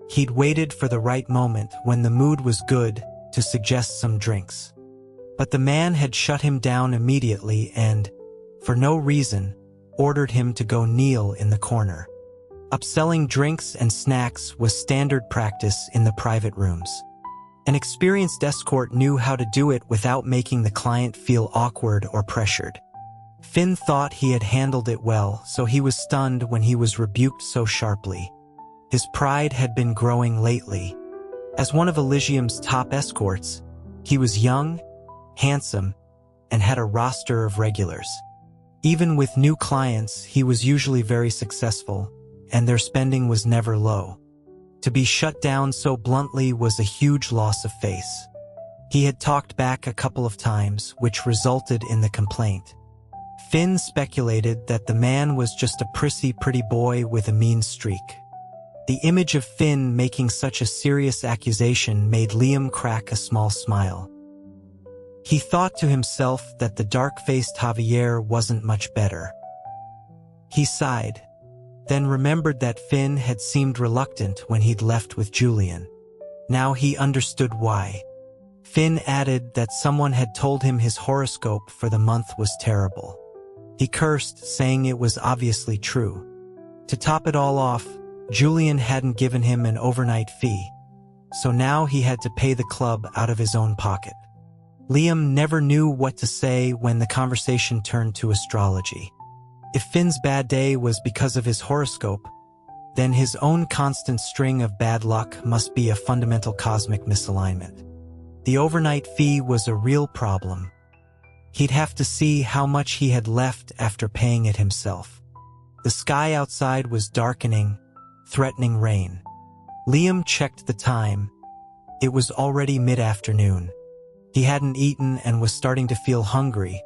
He'd waited for the right moment, when the mood was good, to suggest some drinks. But the man had shut him down immediately and, for no reason, ordered him to go kneel in the corner. Upselling drinks and snacks was standard practice in the private rooms. An experienced escort knew how to do it without making the client feel awkward or pressured. Finn thought he had handled it well, so he was stunned when he was rebuked so sharply. His pride had been growing lately. As one of Elysium's top escorts, he was young, handsome, and had a roster of regulars. Even with new clients, he was usually very successful, and their spending was never low. To be shut down so bluntly was a huge loss of face. He had talked back a couple of times, which resulted in the complaint. Finn speculated that the man was just a prissy pretty boy with a mean streak. The image of Finn making such a serious accusation made Liam crack a small smile. He thought to himself that the dark-faced Javier wasn't much better. He sighed, then remembered that Finn had seemed reluctant when he'd left with Julian. Now he understood why. Finn added that someone had told him his horoscope for the month was terrible. He cursed, saying it was obviously true. To top it all off, Julian hadn't given him an overnight fee, so now he had to pay the club out of his own pocket. Liam never knew what to say when the conversation turned to astrology. If Finn's bad day was because of his horoscope, then his own constant string of bad luck must be a fundamental cosmic misalignment. The overnight fee was a real problem. He'd have to see how much he had left after paying it himself. The sky outside was darkening, threatening rain. Liam checked the time. It was already mid-afternoon. He hadn't eaten and was starting to feel hungry,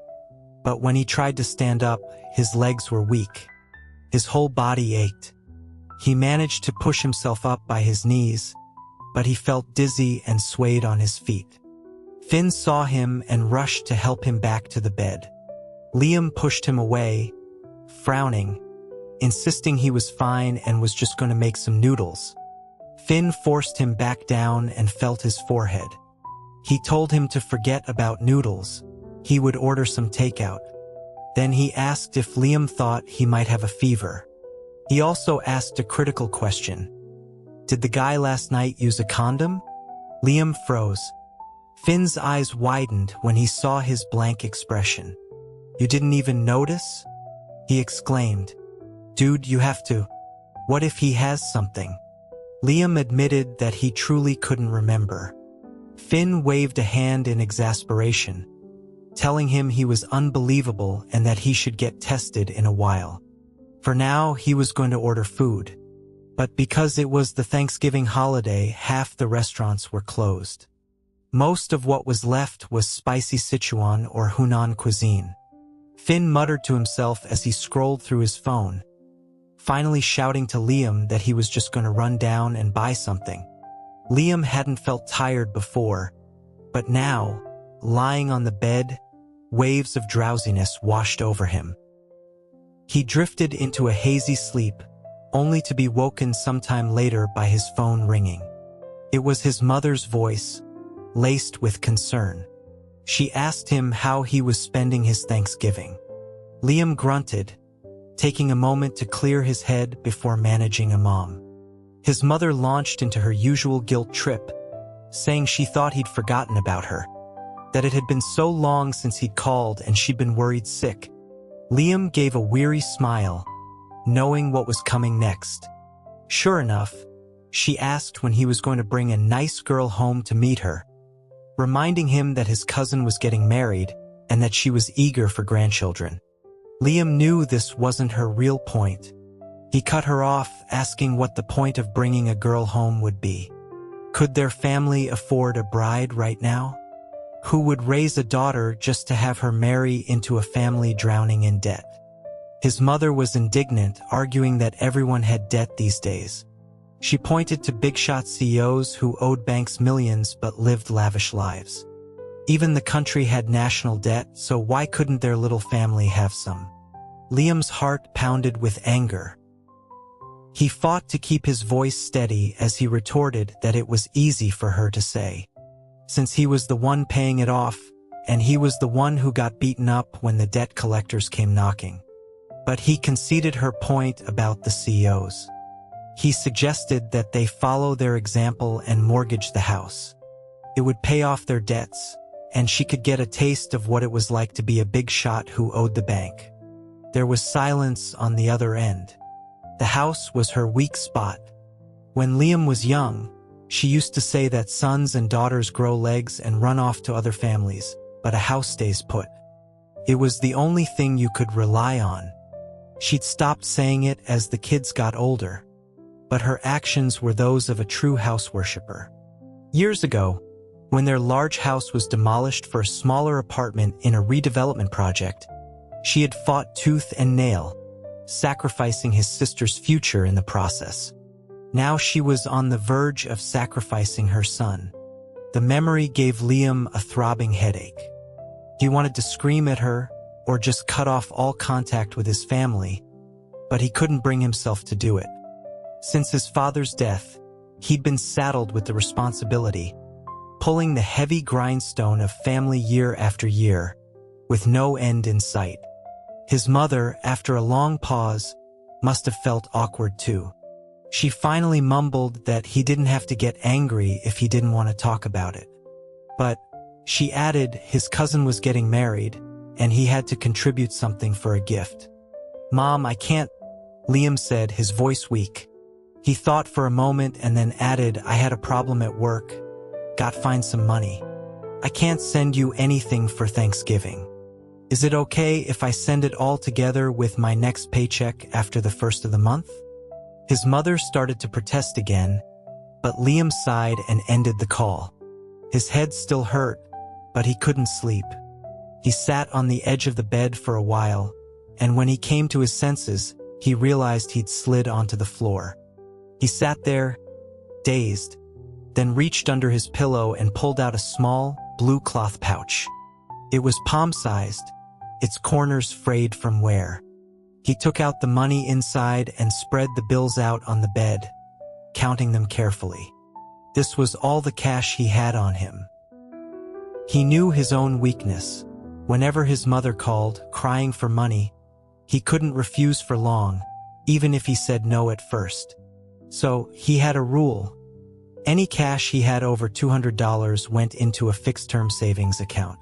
but when he tried to stand up, his legs were weak. His whole body ached. He managed to push himself up by his knees, but he felt dizzy and swayed on his feet. Finn saw him and rushed to help him back to the bed. Liam pushed him away, frowning, insisting he was fine and was just going to make some noodles. Finn forced him back down and felt his forehead. He told him to forget about noodles. He would order some takeout. Then he asked if Liam thought he might have a fever. He also asked a critical question. Did the guy last night use a condom? Liam froze. Finn's eyes widened when he saw his blank expression. You didn't even notice? He exclaimed. Dude, you have to. What if he has something? Liam admitted that he truly couldn't remember. Finn waved a hand in exasperation, telling him he was unbelievable and that he should get tested in a while. For now, he was going to order food. But because it was the Thanksgiving holiday, half the restaurants were closed. Most of what was left was spicy Sichuan or Hunan cuisine. Finn muttered to himself as he scrolled through his phone, finally shouting to Liam that he was just going to run down and buy something. Liam hadn't felt tired before, but now, lying on the bed, waves of drowsiness washed over him. He drifted into a hazy sleep, only to be woken sometime later by his phone ringing. It was his mother's voice, laced with concern. She asked him how he was spending his Thanksgiving. Liam grunted, taking a moment to clear his head before managing a mom. His mother launched into her usual guilt trip, saying she thought he'd forgotten about her, that it had been so long since he'd called and she'd been worried sick. Liam gave a weary smile, knowing what was coming next. Sure enough, she asked when he was going to bring a nice girl home to meet her, reminding him that his cousin was getting married and that she was eager for grandchildren. Liam knew this wasn't her real point. He cut her off, asking what the point of bringing a girl home would be. Could their family afford a bride right now? Who would raise a daughter just to have her marry into a family drowning in debt? His mother was indignant, arguing that everyone had debt these days. She pointed to big-shot CEOs who owed banks millions but lived lavish lives. Even the country had national debt, so why couldn't their little family have some? Liam's heart pounded with anger. He fought to keep his voice steady as he retorted that it was easy for her to say, since he was the one paying it off, and he was the one who got beaten up when the debt collectors came knocking. But he conceded her point about the CEOs. He suggested that they follow their example and mortgage the house. It would pay off their debts, and she could get a taste of what it was like to be a big shot who owed the bank. There was silence on the other end. The house was her weak spot. When Liam was young, she used to say that sons and daughters grow legs and run off to other families, but a house stays put. It was the only thing you could rely on. She'd stopped saying it as the kids got older, but her actions were those of a true house worshiper. Years ago, when their large house was demolished for a smaller apartment in a redevelopment project, she had fought tooth and nail, sacrificing his sister's future in the process. Now she was on the verge of sacrificing her son. The memory gave Liam a throbbing headache. He wanted to scream at her or just cut off all contact with his family, but he couldn't bring himself to do it. Since his father's death, he'd been saddled with the responsibility, pulling the heavy grindstone of family year after year, with no end in sight. His mother, after a long pause, must have felt awkward too. She finally mumbled that he didn't have to get angry if he didn't want to talk about it. But, she added, his cousin was getting married, and he had to contribute something for a gift. "Mom, I can't," Liam said, his voice weak. He thought for a moment and then added, "I had a problem at work. Got find some money. I can't send you anything for Thanksgiving. Is it okay if I send it all together with my next paycheck after the first of the month?" His mother started to protest again, but Liam sighed and ended the call. His head still hurt, but he couldn't sleep. He sat on the edge of the bed for a while, and when he came to his senses, he realized he'd slid onto the floor. He sat there, dazed, then reached under his pillow and pulled out a small, blue cloth pouch. It was palm-sized, its corners frayed from wear. He took out the money inside and spread the bills out on the bed, counting them carefully. This was all the cash he had on him. He knew his own weakness. Whenever his mother called, crying for money, he couldn't refuse for long, even if he said no at first. So, he had a rule. Any cash he had over $200 went into a fixed-term savings account.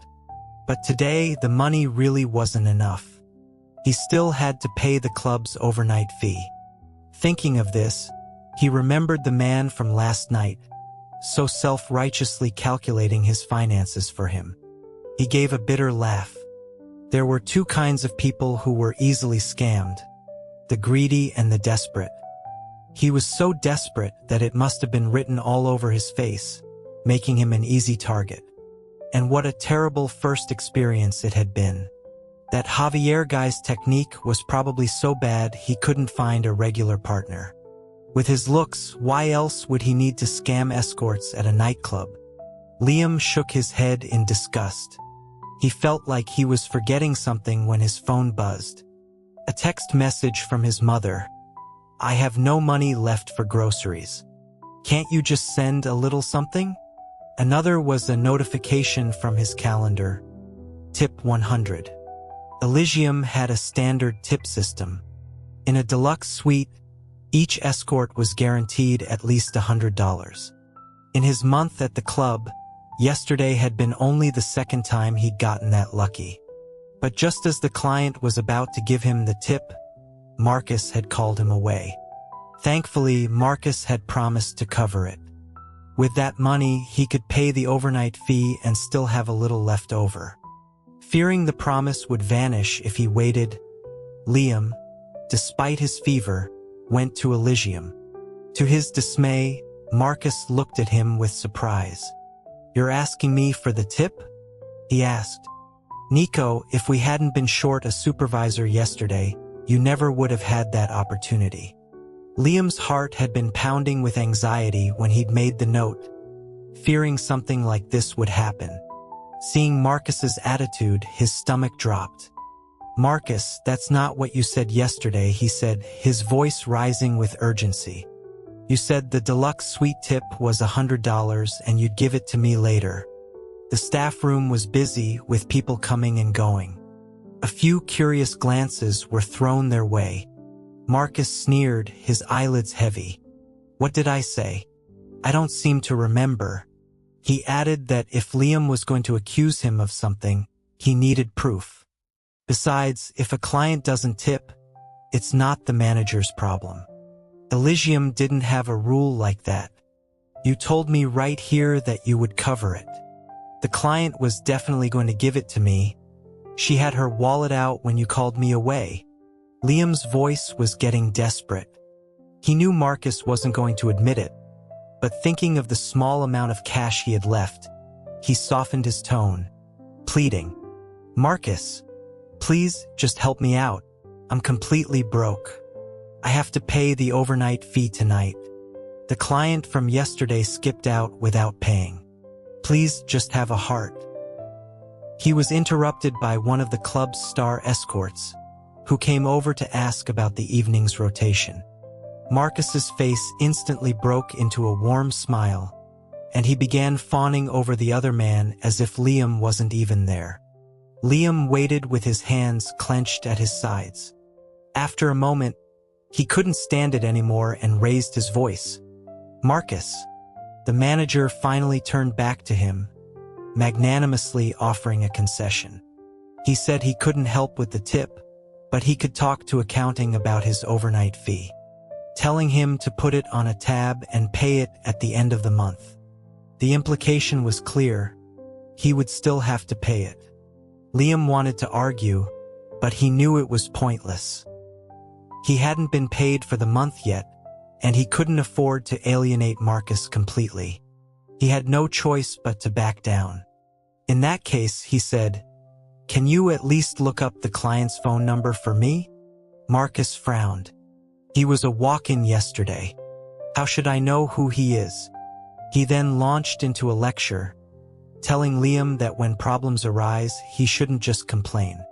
But today, the money really wasn't enough. He still had to pay the club's overnight fee. Thinking of this, he remembered the man from last night, so self-righteously calculating his finances for him. He gave a bitter laugh. There were two kinds of people who were easily scammed, the greedy and the desperate. He was so desperate that it must have been written all over his face, making him an easy target. And what a terrible first experience it had been. That Javier guy's technique was probably so bad he couldn't find a regular partner. With his looks, why else would he need to scam escorts at a nightclub? Liam shook his head in disgust. He felt like he was forgetting something when his phone buzzed. A text message from his mother. "I have no money left for groceries. Can't you just send a little something?" Another was a notification from his calendar. Tip 100. Elysium had a standard tip system. In a deluxe suite, each escort was guaranteed at least $100. In his month at the club, yesterday had been only the second time he'd gotten that lucky. But just as the client was about to give him the tip, Marcus had called him away. Thankfully, Marcus had promised to cover it. With that money, he could pay the overnight fee and still have a little left over. Fearing the promise would vanish if he waited, Liam, despite his fever, went to Elysium. To his dismay, Marcus looked at him with surprise. "You're asking me for the tip?" he asked. "Nico, if we hadn't been short a supervisor yesterday, you never would have had that opportunity." Liam's heart had been pounding with anxiety when he'd made the note, fearing something like this would happen. Seeing Marcus's attitude, his stomach dropped. "Marcus, that's not what you said yesterday," he said, his voice rising with urgency. "You said the deluxe suite tip was $100 and you'd give it to me later." The staff room was busy with people coming and going. A few curious glances were thrown their way. Marcus sneered, his eyelids heavy. "What did I say? I don't seem to remember." He added that if Liam was going to accuse him of something, he needed proof. Besides, if a client doesn't tip, it's not the manager's problem. Elysium didn't have a rule like that. "You told me right here that you would cover it. The client was definitely going to give it to me. She had her wallet out when you called me away." Liam's voice was getting desperate. He knew Marcus wasn't going to admit it, but thinking of the small amount of cash he had left, he softened his tone, pleading, "Marcus, please just help me out. I'm completely broke. I have to pay the overnight fee tonight. The client from yesterday skipped out without paying. Please just have a heart." He was interrupted by one of the club's star escorts, who came over to ask about the evening's rotation. Marcus's face instantly broke into a warm smile, and he began fawning over the other man as if Liam wasn't even there. Liam waited with his hands clenched at his sides. After a moment, he couldn't stand it anymore and raised his voice. "Marcus." The manager finally turned back to him, magnanimously offering a concession. He said he couldn't help with the tip, but he could talk to accounting about his overnight fee, telling him to put it on a tab and pay it at the end of the month. The implication was clear. He would still have to pay it. Liam wanted to argue, but he knew it was pointless. He hadn't been paid for the month yet, and he couldn't afford to alienate Marcus completely. He had no choice but to back down. In that case, he said, "Can you at least look up the client's phone number for me?" Marcus frowned. "He was a walk-in yesterday. How should I know who he is?" He then launched into a lecture, telling Liam that when problems arise, he shouldn't just complain.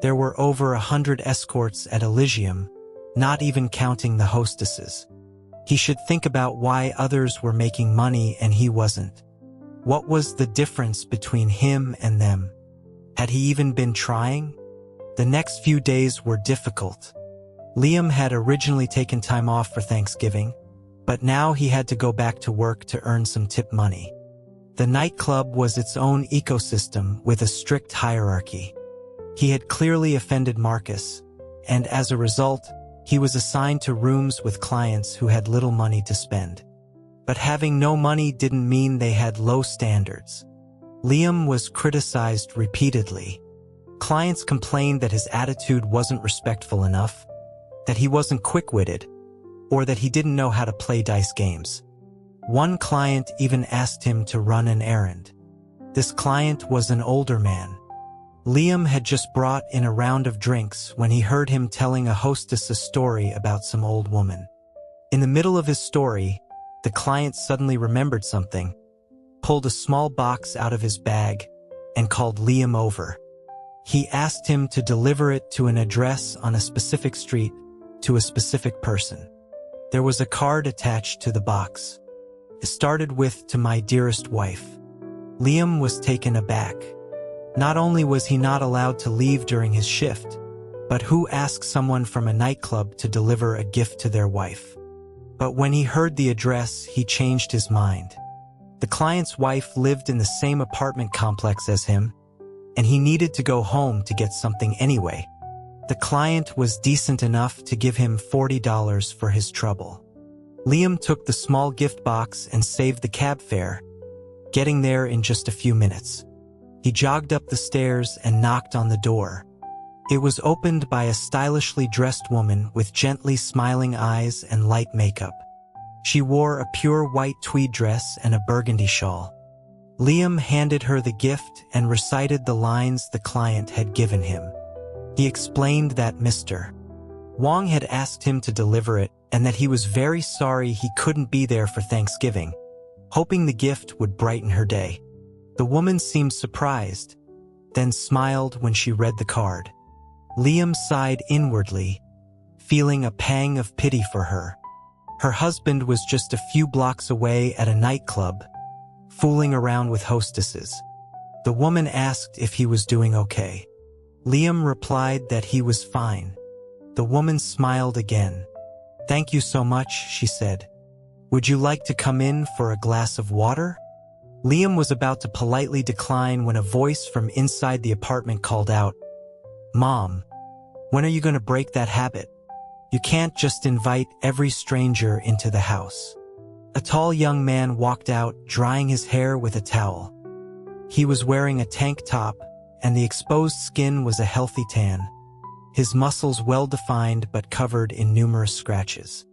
There were over 100 escorts at Elysium, not even counting the hostesses. He should think about why others were making money and he wasn't. What was the difference between him and them? Had he even been trying? The next few days were difficult. Liam had originally taken time off for Thanksgiving, but now he had to go back to work to earn some tip money. The nightclub was its own ecosystem with a strict hierarchy. He had clearly offended Marcus, and as a result, he was assigned to rooms with clients who had little money to spend. But having no money didn't mean they had low standards. Liam was criticized repeatedly. Clients complained that his attitude wasn't respectful enough, that he wasn't quick-witted, or that he didn't know how to play dice games. One client even asked him to run an errand. This client was an older man. Liam had just brought in a round of drinks when he heard him telling a hostess a story about some old woman. In the middle of his story, the client suddenly remembered something, pulled a small box out of his bag, and called Liam over. He asked him to deliver it to an address on a specific street to a specific person. There was a card attached to the box. It started with, "To my dearest wife." Liam was taken aback. Not only was he not allowed to leave during his shift, but who asked someone from a nightclub to deliver a gift to their wife? But when he heard the address, he changed his mind. The client's wife lived in the same apartment complex as him, and he needed to go home to get something anyway. The client was decent enough to give him $40 for his trouble. Liam took the small gift box and saved the cab fare, getting there in just a few minutes. He jogged up the stairs and knocked on the door. It was opened by a stylishly dressed woman with gently smiling eyes and light makeup. She wore a pure white tweed dress and a burgundy shawl. Liam handed her the gift and recited the lines the client had given him. He explained that Mr. Wong had asked him to deliver it and that he was very sorry he couldn't be there for Thanksgiving, hoping the gift would brighten her day. The woman seemed surprised, then smiled when she read the card. Liam sighed inwardly, feeling a pang of pity for her. Her husband was just a few blocks away at a nightclub, fooling around with hostesses. The woman asked if he was doing okay. Liam replied that he was fine. The woman smiled again. "Thank you so much," she said. "Would you like to come in for a glass of water?" Liam was about to politely decline when a voice from inside the apartment called out, "Mom, when are you going to break that habit? You can't just invite every stranger into the house." A tall young man walked out, drying his hair with a towel. He was wearing a tank top, and the exposed skin was a healthy tan, his muscles well-defined but covered in numerous scratches.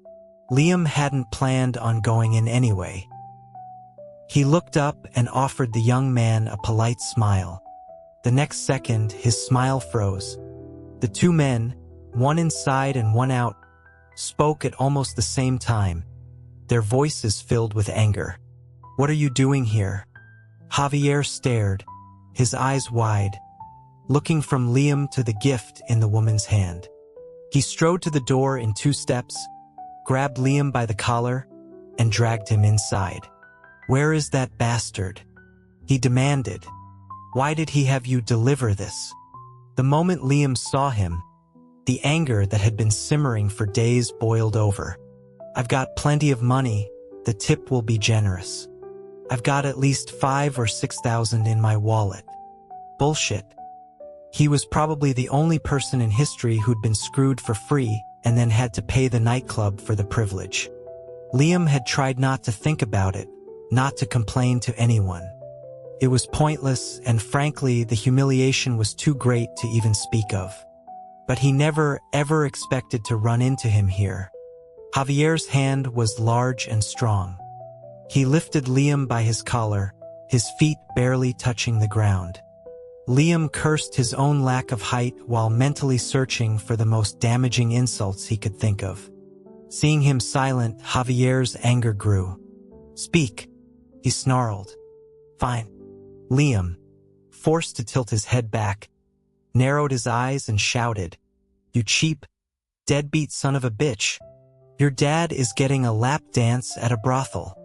Liam hadn't planned on going in anyway. He looked up and offered the young man a polite smile. The next second, his smile froze. The two men, one inside and one out, spoke at almost the same time, their voices filled with anger. "What are you doing here?" Javier stared, his eyes wide, looking from Liam to the gift in the woman's hand. He strode to the door in 2 steps, grabbed Liam by the collar, and dragged him inside. "Where is that bastard?" he demanded. "Why did he have you deliver this?" The moment Liam saw him, the anger that had been simmering for days boiled over. "I've got plenty of money, the tip will be generous. I've got at least 5,000 or 6,000 in my wallet." Bullshit. He was probably the only person in history who'd been screwed for free and then had to pay the nightclub for the privilege. Liam had tried not to think about it, not to complain to anyone. It was pointless, and frankly, the humiliation was too great to even speak of. But he never, ever expected to run into him here. Javier's hand was large and strong. He lifted Liam by his collar, his feet barely touching the ground. Liam cursed his own lack of height while mentally searching for the most damaging insults he could think of. Seeing him silent, Javier's anger grew. "Speak," he snarled. "Fine." Liam, forced to tilt his head back, narrowed his eyes and shouted, "You cheap, deadbeat son of a bitch. Your dad is getting a lap dance at a brothel."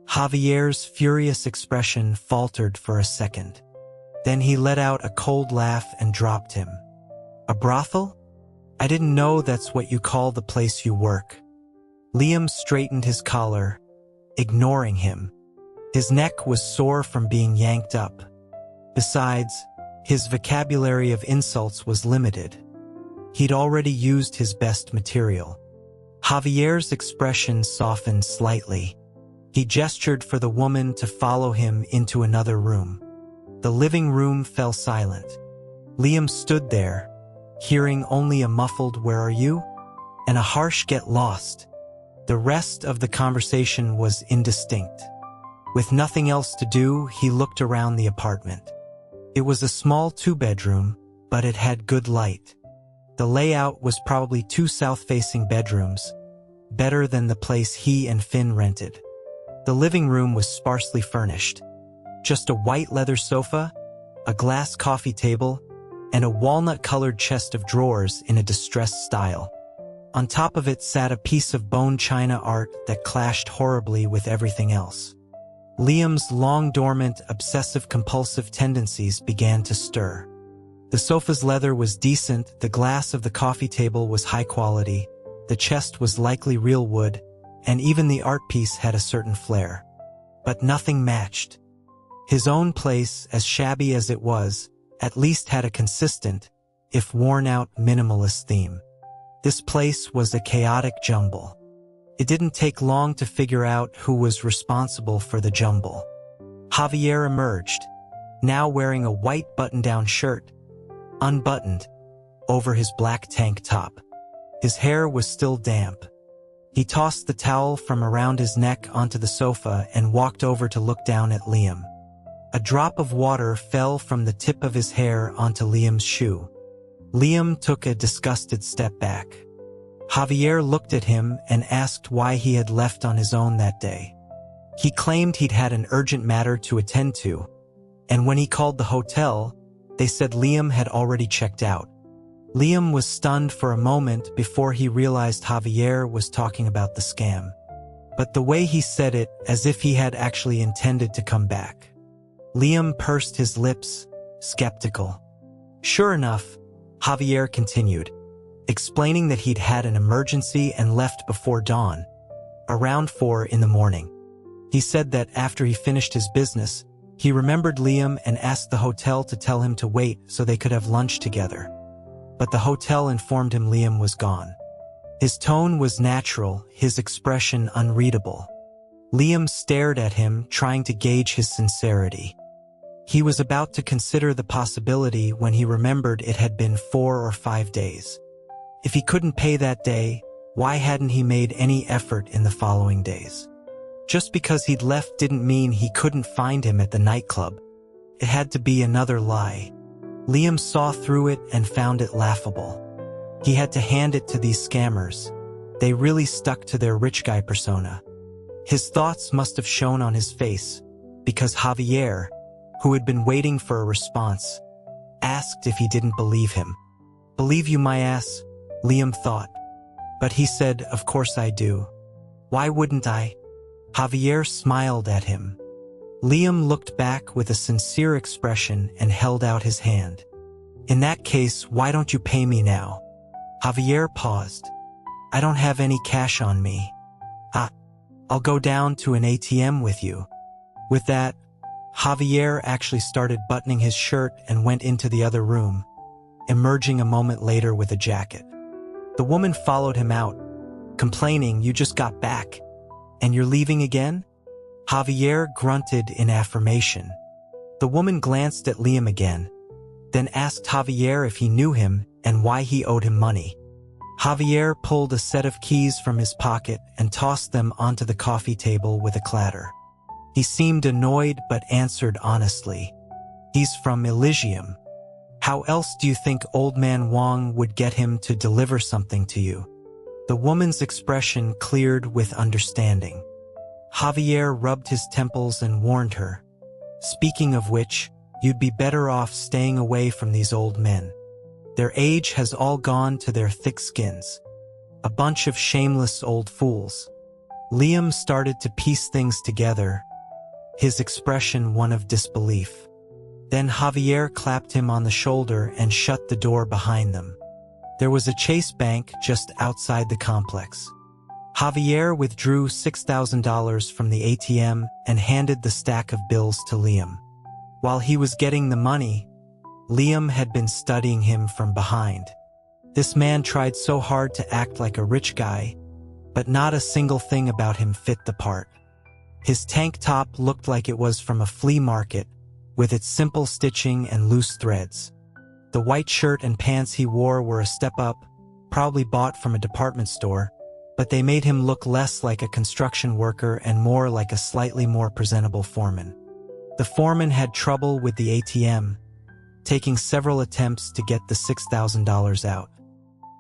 Javier's furious expression faltered for a second. Then he let out a cold laugh and dropped him. "A brothel? I didn't know that's what you call the place you work." Liam straightened his collar, ignoring him. His neck was sore from being yanked up. Besides, his vocabulary of insults was limited. He'd already used his best material. Javier's expression softened slightly. He gestured for the woman to follow him into another room. The living room fell silent. Liam stood there, hearing only a muffled "Where are you?" and a harsh "Get lost." The rest of the conversation was indistinct. With nothing else to do, he looked around the apartment. It was a small 2-bedroom, but it had good light. The layout was probably 2 south-facing bedrooms, better than the place he and Finn rented. The living room was sparsely furnished. Just a white leather sofa, a glass coffee table, and a walnut-colored chest of drawers in a distressed style. On top of it sat a piece of bone china art that clashed horribly with everything else. Liam's long-dormant, obsessive-compulsive tendencies began to stir. The sofa's leather was decent, the glass of the coffee table was high quality, the chest was likely real wood, and even the art piece had a certain flair. But nothing matched. His own place, as shabby as it was, at least had a consistent, if worn-out, minimalist theme. This place was a chaotic jumble. It didn't take long to figure out who was responsible for the jumble. Javier emerged, now wearing a white button-down shirt, unbuttoned, over his black tank top. His hair was still damp. He tossed the towel from around his neck onto the sofa and walked over to look down at Liam. A drop of water fell from the tip of his hair onto Liam's shoe. Liam took a disgusted step back. Javier looked at him and asked why he had left on his own that day. He claimed he'd had an urgent matter to attend to, and when he called the hotel, they said Liam had already checked out. Liam was stunned for a moment before he realized Javier was talking about the scam. But the way he said it, as if he had actually intended to come back. Liam pursed his lips, skeptical. Sure enough, Javier continued, explaining that he'd had an emergency and left before dawn, around 4 in the morning. He said that after he finished his business, he remembered Liam and asked the hotel to tell him to wait so they could have lunch together. But the hotel informed him Liam was gone. His tone was natural, his expression unreadable. Liam stared at him, trying to gauge his sincerity. He was about to consider the possibility when he remembered it had been 4 or 5 days. If he couldn't pay that day, why hadn't he made any effort in the following days? Just because he'd left didn't mean he couldn't find him at the nightclub. It had to be another lie. Liam saw through it and found it laughable. He had to hand it to these scammers. They really stuck to their rich guy persona. His thoughts must have shown on his face, because Javier, who had been waiting for a response, asked if he didn't believe him. "Believe you, my ass?" Liam thought. But he said, "Of course I do. Why wouldn't I?" Javier smiled at him. Liam looked back with a sincere expression and held out his hand. "In that case, why don't you pay me now?" Javier paused. "I don't have any cash on me." I'll go down to an ATM with you." With that, Javier actually started buttoning his shirt and went into the other room, emerging a moment later with a jacket. The woman followed him out, complaining, "You just got back, and you're leaving again?" Javier grunted in affirmation. The woman glanced at Liam again, then asked Javier if he knew him and why he owed him money. Javier pulled a set of keys from his pocket and tossed them onto the coffee table with a clatter. He seemed annoyed but answered honestly. "He's from Elysium. How else do you think Old Man Wong would get him to deliver something to you?" The woman's expression cleared with understanding. Javier rubbed his temples and warned her, "Speaking of which, you'd be better off staying away from these old men. Their age has all gone to their thick skins. A bunch of shameless old fools." Liam started to piece things together, his expression one of disbelief. Then Javier clapped him on the shoulder and shut the door behind them. There was a Chase Bank just outside the complex. Javier withdrew $6,000 from the ATM and handed the stack of bills to Liam. While he was getting the money, Liam had been studying him from behind. This man tried so hard to act like a rich guy, but not a single thing about him fit the part. His tank top looked like it was from a flea market, with its simple stitching and loose threads. The white shirt and pants he wore were a step up, probably bought from a department store, but they made him look less like a construction worker and more like a slightly more presentable foreman. The foreman had trouble with the ATM, taking several attempts to get the $6,000 out.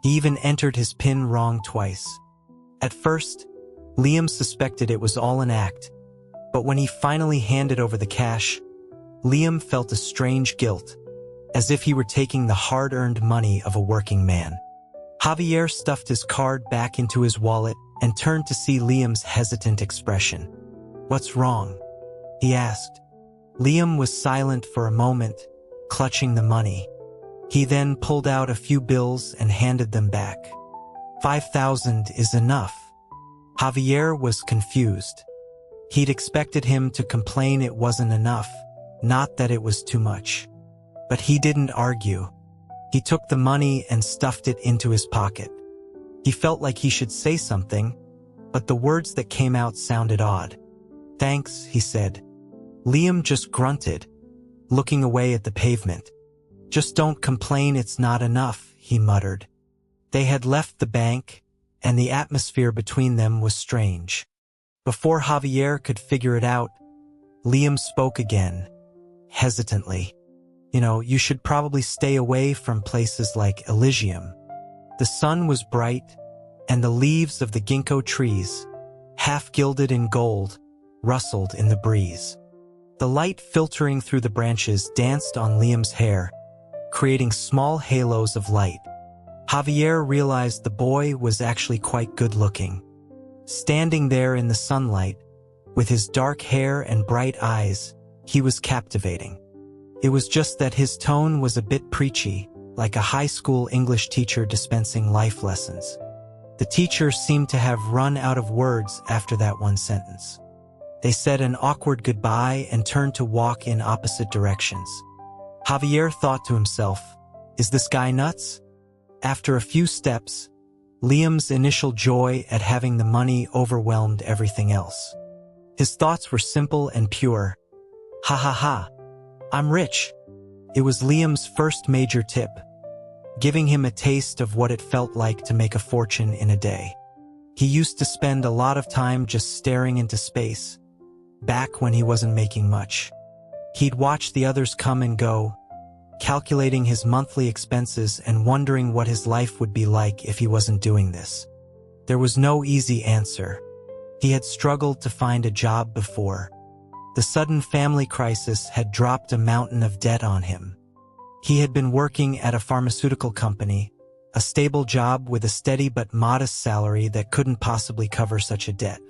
He even entered his PIN wrong twice. At first, Liam suspected it was all an act, but when he finally handed over the cash, Liam felt a strange guilt, as if he were taking the hard-earned money of a working man. Javier stuffed his card back into his wallet and turned to see Liam's hesitant expression. "What's wrong?" he asked. Liam was silent for a moment, clutching the money. He then pulled out a few bills and handed them back. 5,000 is enough. Javier was confused. He'd expected him to complain it wasn't enough, not that it was too much. But he didn't argue. He took the money and stuffed it into his pocket. He felt like he should say something, but the words that came out sounded odd. "Thanks," he said. Liam just grunted, looking away at the pavement. "Just don't complain it's not enough," he muttered. They had left the bank, and the atmosphere between them was strange. Before Javier could figure it out, Liam spoke again, hesitantly. You should probably stay away from places like Elysium." The sun was bright, and the leaves of the ginkgo trees, half gilded in gold, rustled in the breeze. The light filtering through the branches danced on Liam's hair, creating small halos of light. Javier realized the boy was actually quite good-looking. Standing there in the sunlight, with his dark hair and bright eyes, he was captivating. It was just that his tone was a bit preachy, like a high school English teacher dispensing life lessons. The teacher seemed to have run out of words after that one sentence. They said an awkward goodbye and turned to walk in opposite directions. Javier thought to himself, "Is this guy nuts?" After a few steps, Liam's initial joy at having the money overwhelmed everything else. His thoughts were simple and pure. "Ha ha ha, I'm rich." It was Liam's first major tip, giving him a taste of what it felt like to make a fortune in a day. He used to spend a lot of time just staring into space, back when he wasn't making much. He'd watch the others come and go, calculating his monthly expenses and wondering what his life would be like if he wasn't doing this. There was no easy answer. He had struggled to find a job before. The sudden family crisis had dropped a mountain of debt on him. He had been working at a pharmaceutical company, a stable job with a steady but modest salary that couldn't possibly cover such a debt.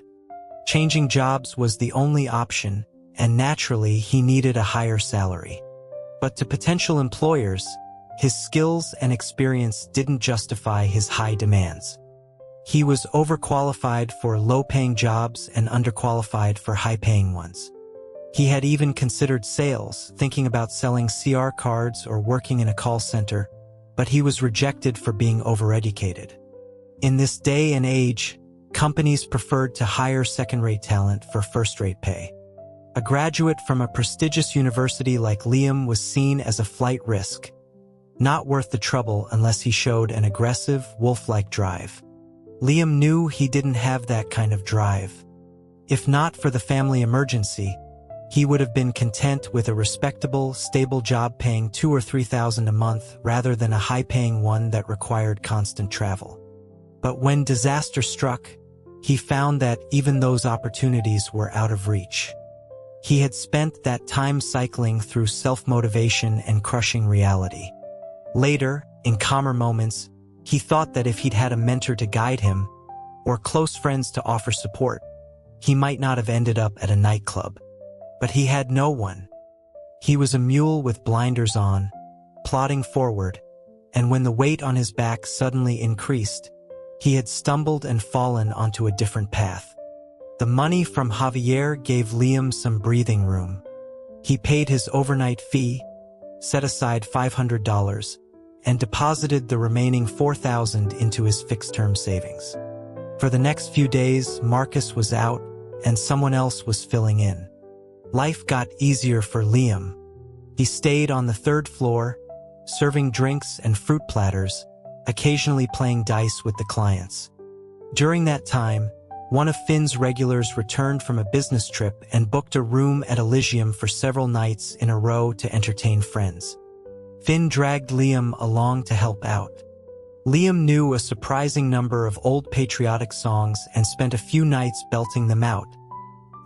Changing jobs was the only option, and naturally he needed a higher salary. But to potential employers, his skills and experience didn't justify his high demands. He was overqualified for low-paying jobs and underqualified for high-paying ones. He had even considered sales, thinking about selling CR cards or working in a call center, but he was rejected for being overeducated. In this day and age, companies preferred to hire second-rate talent for first-rate pay. A graduate from a prestigious university like Liam was seen as a flight risk, not worth the trouble unless he showed an aggressive, wolf-like drive. Liam knew he didn't have that kind of drive. If not for the family emergency, he would have been content with a respectable, stable job paying $2,000 or $3,000 a month rather than a high-paying one that required constant travel. But when disaster struck, he found that even those opportunities were out of reach. He had spent that time cycling through self-motivation and crushing reality. Later, in calmer moments, he thought that if he'd had a mentor to guide him, or close friends to offer support, he might not have ended up at a nightclub. But he had no one. He was a mule with blinders on, plodding forward, and when the weight on his back suddenly increased, he had stumbled and fallen onto a different path. The money from Javier gave Liam some breathing room. He paid his overnight fee, set aside $500, and deposited the remaining $4,000 into his fixed-term savings. For the next few days, Marcus was out, and someone else was filling in. Life got easier for Liam. He stayed on the third floor, serving drinks and fruit platters, occasionally playing dice with the clients. During that time, one of Finn's regulars returned from a business trip and booked a room at Elysium for several nights in a row to entertain friends. Finn dragged Liam along to help out. Liam knew a surprising number of old patriotic songs and spent a few nights belting them out,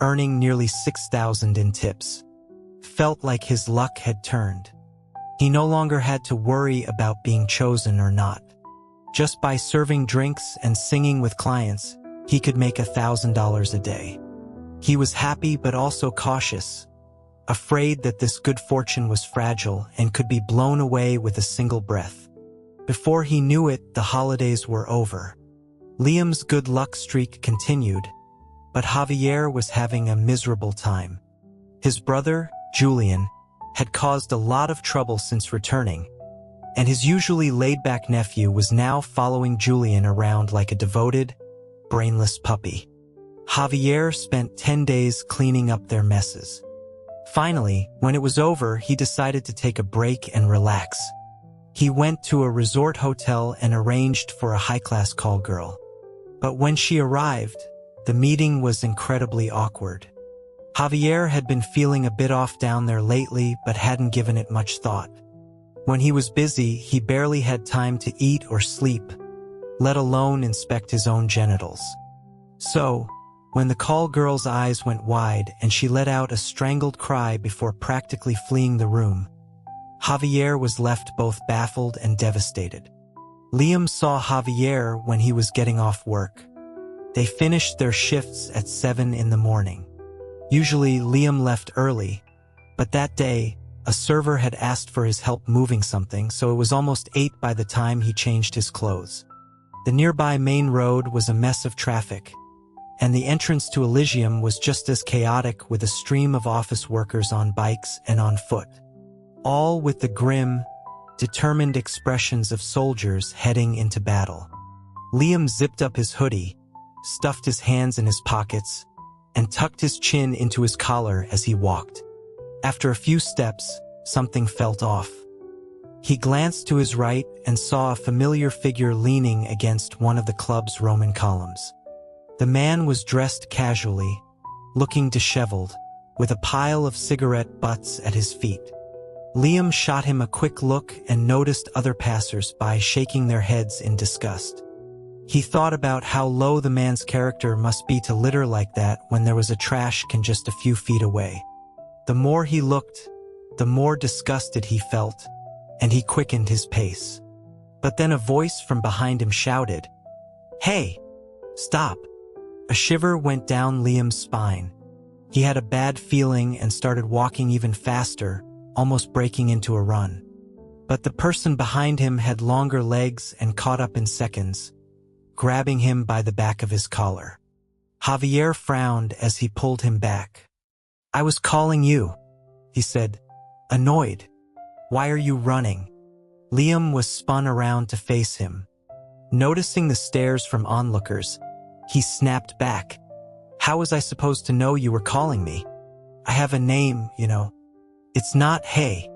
earning nearly $6,000 in tips. Felt like his luck had turned. He no longer had to worry about being chosen or not. Just by serving drinks and singing with clients, he could make $1,000 a day. He was happy but also cautious, afraid that this good fortune was fragile and could be blown away with a single breath. Before he knew it, the holidays were over. Liam's good luck streak continued, but Javier was having a miserable time. His brother, Julian, had caused a lot of trouble since returning, and his usually laid-back nephew was now following Julian around like a devoted, brainless puppy. Javier spent 10 days cleaning up their messes. Finally, when it was over, he decided to take a break and relax. He went to a resort hotel and arranged for a high-class call girl. But when she arrived, the meeting was incredibly awkward. Javier had been feeling a bit off down there lately but hadn't given it much thought. When he was busy, he barely had time to eat or sleep, let alone inspect his own genitals. So, when the call girl's eyes went wide and she let out a strangled cry before practically fleeing the room, Javier was left both baffled and devastated. Liam saw Javier when he was getting off work. They finished their shifts at 7 in the morning. Usually, Liam left early, but that day, a server had asked for his help moving something, so it was almost 8 by the time he changed his clothes. The nearby main road was a mess of traffic, and the entrance to Elysium was just as chaotic with a stream of office workers on bikes and on foot, all with the grim, determined expressions of soldiers heading into battle. Liam zipped up his hoodie, stuffed his hands in his pockets, and tucked his chin into his collar as he walked. After a few steps, something felt off. He glanced to his right and saw a familiar figure leaning against one of the club's Roman columns. The man was dressed casually, looking disheveled, with a pile of cigarette butts at his feet. Liam shot him a quick look and noticed other passers-by shaking their heads in disgust. He thought about how low the man's character must be to litter like that when there was a trash can just a few feet away. The more he looked, the more disgusted he felt, and he quickened his pace. But then a voice from behind him shouted, "Hey, stop!" A shiver went down Liam's spine. He had a bad feeling and started walking even faster, almost breaking into a run. But the person behind him had longer legs and caught up in seconds, grabbing him by the back of his collar. Javier frowned as he pulled him back. "I was calling you," he said, annoyed. "Why are you running?" Liam was spun around to face him. Noticing the stares from onlookers, he snapped back. "How was I supposed to know you were calling me? I have a name, you know." "It's not Hey."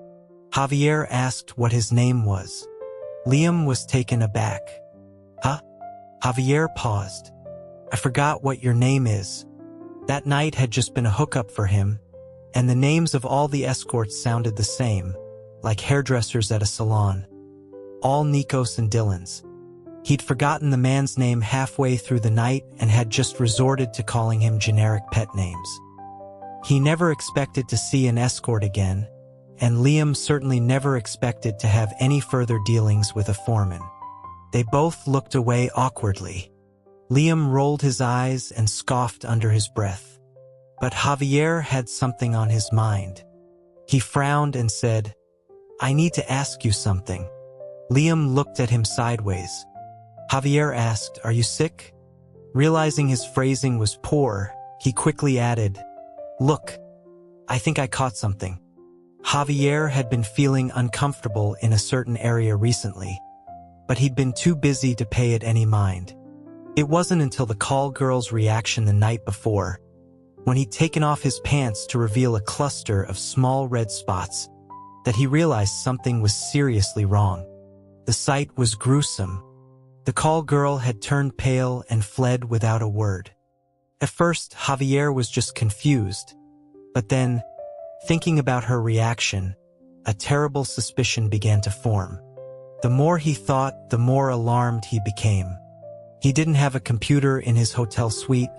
Javier asked what his name was. Liam was taken aback. "Huh?" Javier paused. "I forgot what your name is." That night had just been a hookup for him, and the names of all the escorts sounded the same, like hairdressers at a salon. All Nikos and Dylans. He'd forgotten the man's name halfway through the night and had just resorted to calling him generic pet names. He never expected to see an escort again, and Liam certainly never expected to have any further dealings with a foreman. They both looked away awkwardly. Liam rolled his eyes and scoffed under his breath. But Javier had something on his mind. He frowned and said, "I need to ask you something." Liam looked at him sideways. Javier asked, "Are you sick?" Realizing his phrasing was poor, he quickly added, "Look, I think I caught something." Javier had been feeling uncomfortable in a certain area recently, but he'd been too busy to pay it any mind. It wasn't until the call girl's reaction the night before, when he'd taken off his pants to reveal a cluster of small red spots, that he realized something was seriously wrong. The sight was gruesome. The call girl had turned pale and fled without a word. At first, Javier was just confused, but then, thinking about her reaction, a terrible suspicion began to form. The more he thought, the more alarmed he became. He didn't have a computer in his hotel suite,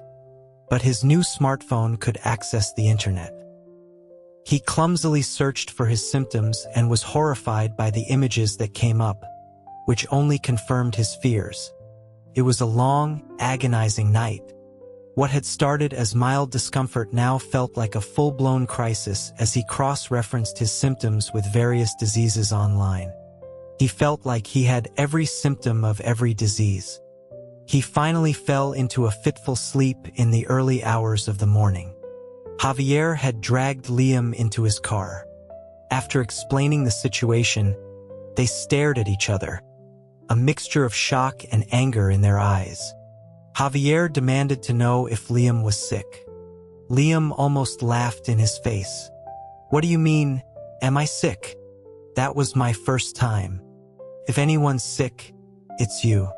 but his new smartphone could access the internet. He clumsily searched for his symptoms and was horrified by the images that came up, which only confirmed his fears. It was a long, agonizing night. What had started as mild discomfort now felt like a full-blown crisis as he cross-referenced his symptoms with various diseases online. He felt like he had every symptom of every disease. He finally fell into a fitful sleep in the early hours of the morning. Javier had dragged Liam into his car. After explaining the situation, they stared at each other, a mixture of shock and anger in their eyes. Javier demanded to know if Liam was sick. Liam almost laughed in his face. "What do you mean, am I sick? That was my first time. If anyone's sick, it's you."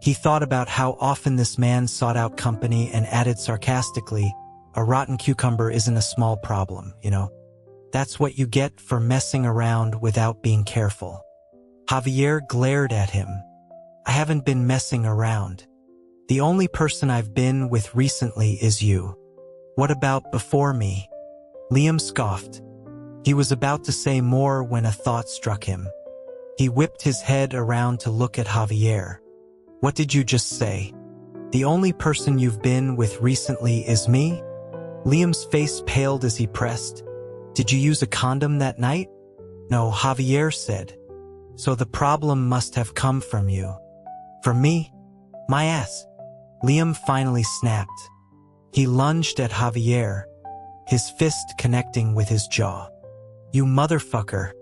He thought about how often this man sought out company and added sarcastically, "A rotten cucumber isn't a small problem, you know. That's what you get for messing around without being careful." Javier glared at him. "I haven't been messing around. The only person I've been with recently is you. What about before me?" Liam scoffed. He was about to say more when a thought struck him. He whipped his head around to look at Javier. "What did you just say? The only person you've been with recently is me?" Liam's face paled as he pressed. "Did you use a condom that night?" "No," Javier said. "So the problem must have come from you." "From me? My ass." Liam finally snapped. He lunged at Javier, his fist connecting with his jaw. "You motherfucker.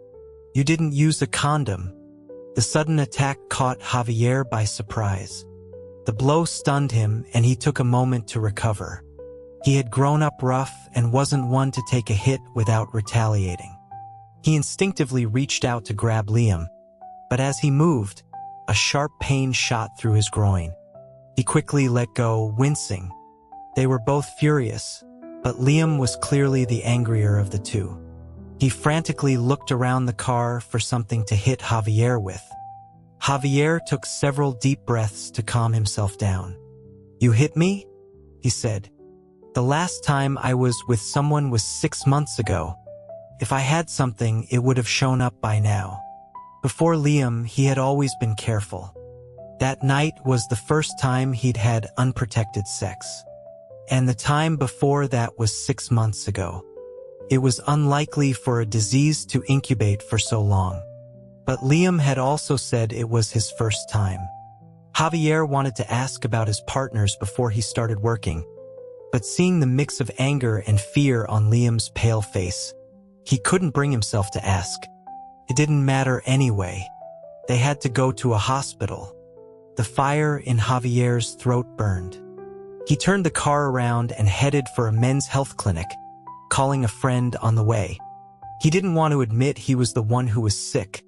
You didn't use a condom." The sudden attack caught Javier by surprise. The blow stunned him and he took a moment to recover. He had grown up rough and wasn't one to take a hit without retaliating. He instinctively reached out to grab Liam, but as he moved, a sharp pain shot through his groin. He quickly let go, wincing. They were both furious, but Liam was clearly the angrier of the two. He frantically looked around the car for something to hit Javier with. Javier took several deep breaths to calm himself down. "You hit me?" he said. "The last time I was with someone was 6 months ago. If I had something, it would have shown up by now." Before Liam, he had always been careful. That night was the first time he'd had unprotected sex. And the time before that was 6 months ago. It was unlikely for a disease to incubate for so long. But Liam had also said it was his first time. Javier wanted to ask about his partners before he started working, but seeing the mix of anger and fear on Liam's pale face, he couldn't bring himself to ask. It didn't matter anyway. They had to go to a hospital. The fire in Javier's throat burned. He turned the car around and headed for a men's health clinic, calling a friend on the way. He didn't want to admit he was the one who was sick,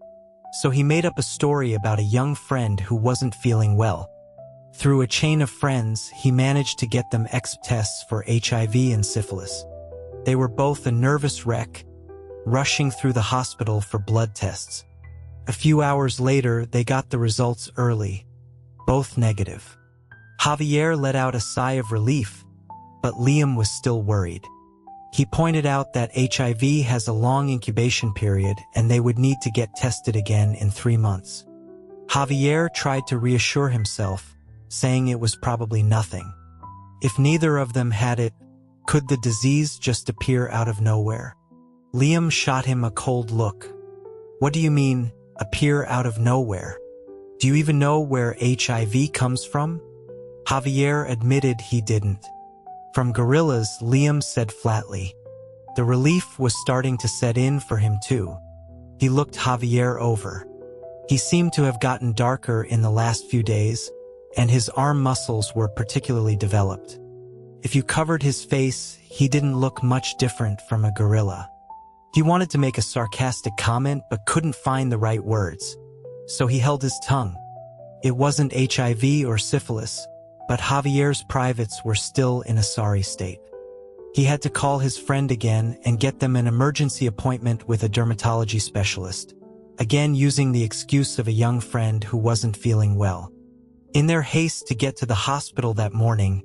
so he made up a story about a young friend who wasn't feeling well. Through a chain of friends, he managed to get them tests for HIV and syphilis. They were both a nervous wreck, rushing through the hospital for blood tests. A few hours later, they got the results early, both negative. Javier let out a sigh of relief, but Liam was still worried. He pointed out that HIV has a long incubation period and they would need to get tested again in 3 months. Javier tried to reassure himself, saying it was probably nothing. If neither of them had it, could the disease just appear out of nowhere? Liam shot him a cold look. "What do you mean, appear out of nowhere? Do you even know where HIV comes from?" Javier admitted he didn't. "From gorillas," Liam said flatly. The relief was starting to set in for him too. He looked Javier over. He seemed to have gotten darker in the last few days, and his arm muscles were particularly developed. If you covered his face, he didn't look much different from a gorilla. He wanted to make a sarcastic comment but couldn't find the right words, so he held his tongue. It wasn't HIV or syphilis, but Javier's privates were still in a sorry state. He had to call his friend again and get them an emergency appointment with a dermatology specialist, again using the excuse of a young friend who wasn't feeling well. In their haste to get to the hospital that morning,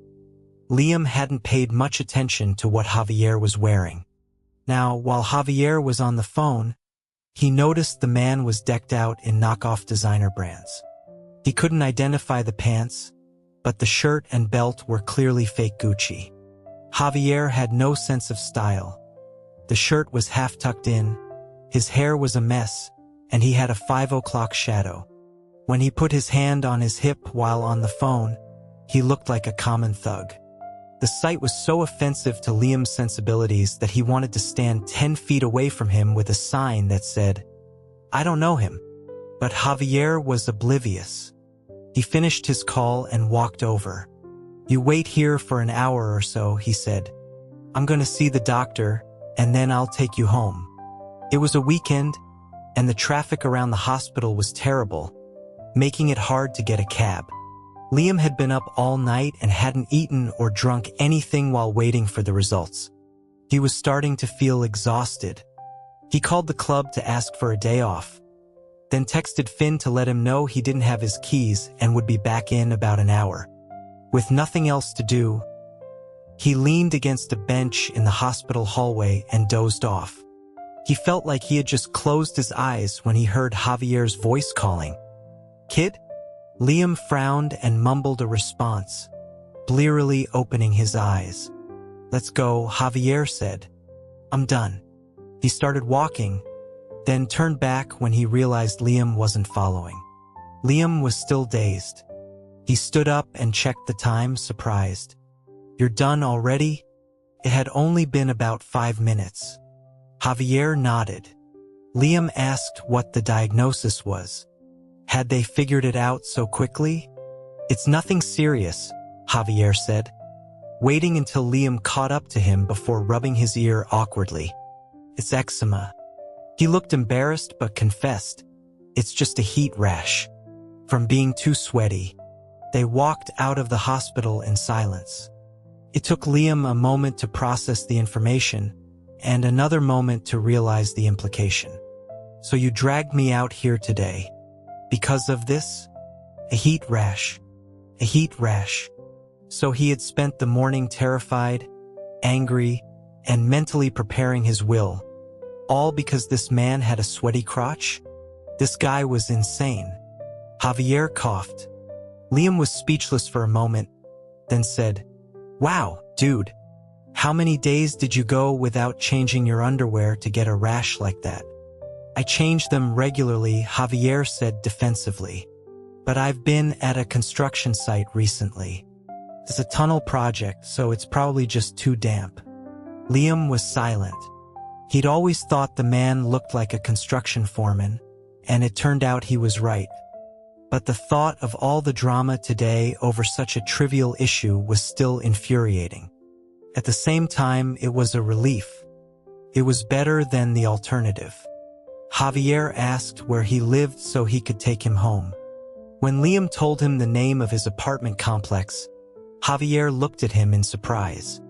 Liam hadn't paid much attention to what Javier was wearing. Now, while Javier was on the phone, he noticed the man was decked out in knockoff designer brands. He couldn't identify the pants, but the shirt and belt were clearly fake Gucci. Javier had no sense of style. The shirt was half tucked in, his hair was a mess, and he had a 5 o'clock shadow. When he put his hand on his hip while on the phone, he looked like a common thug. The sight was so offensive to Liam's sensibilities that he wanted to stand 10 feet away from him with a sign that said, "I don't know him." But Javier was oblivious. He finished his call and walked over. "You wait here for an hour or so," he said. "I'm going to see the doctor, and then I'll take you home." It was a weekend, and the traffic around the hospital was terrible, making it hard to get a cab. Liam had been up all night and hadn't eaten or drunk anything while waiting for the results. He was starting to feel exhausted. He called the club to ask for a day off, then texted Finn to let him know he didn't have his keys and would be back in about an hour. With nothing else to do, he leaned against a bench in the hospital hallway and dozed off. He felt like he had just closed his eyes when he heard Javier's voice calling, "Kid?" Liam frowned and mumbled a response, blearily opening his eyes. "Let's go," Javier said. "I'm done." He started walking, then turned back when he realized Liam wasn't following. Liam was still dazed. He stood up and checked the time, surprised. "You're done already?" It had only been about 5 minutes. Javier nodded. Liam asked what the diagnosis was. Had they figured it out so quickly? "It's nothing serious," Javier said, waiting until Liam caught up to him before rubbing his ear awkwardly. "It's eczema." He looked embarrassed but confessed, "It's just a heat rash from being too sweaty." They walked out of the hospital in silence. It took Liam a moment to process the information and another moment to realize the implication. "So you dragged me out here today because of this? A heat rash. A heat rash." So he had spent the morning terrified, angry, and mentally preparing his will, all because this man had a sweaty crotch? This guy was insane. Javier coughed. Liam was speechless for a moment, then said, "Wow, dude, how many days did you go without changing your underwear to get a rash like that?" "I change them regularly," Javier said defensively. "But I've been at a construction site recently. It's a tunnel project, so it's probably just too damp." Liam was silent. He'd always thought the man looked like a construction foreman, and it turned out he was right. But the thought of all the drama today over such a trivial issue was still infuriating. At the same time, it was a relief. It was better than the alternative. Javier asked where he lived so he could take him home. When Liam told him the name of his apartment complex, Javier looked at him in surprise.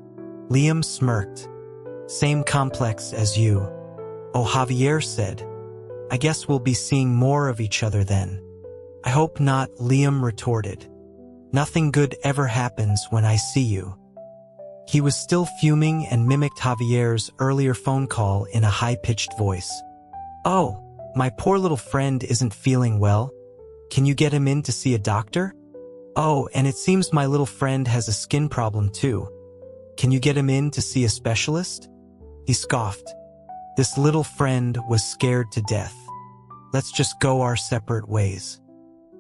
Liam smirked. "Same complex as you." "Oh," Javier said. "I guess we'll be seeing more of each other then." "I hope not," Liam retorted. "Nothing good ever happens when I see you." He was still fuming and mimicked Javier's earlier phone call in a high-pitched voice. "Oh, my poor little friend isn't feeling well. Can you get him in to see a doctor? Oh, and it seems my little friend has a skin problem too. Can you get him in to see a specialist?" He scoffed. This little friend was scared to death. "Let's just go our separate ways."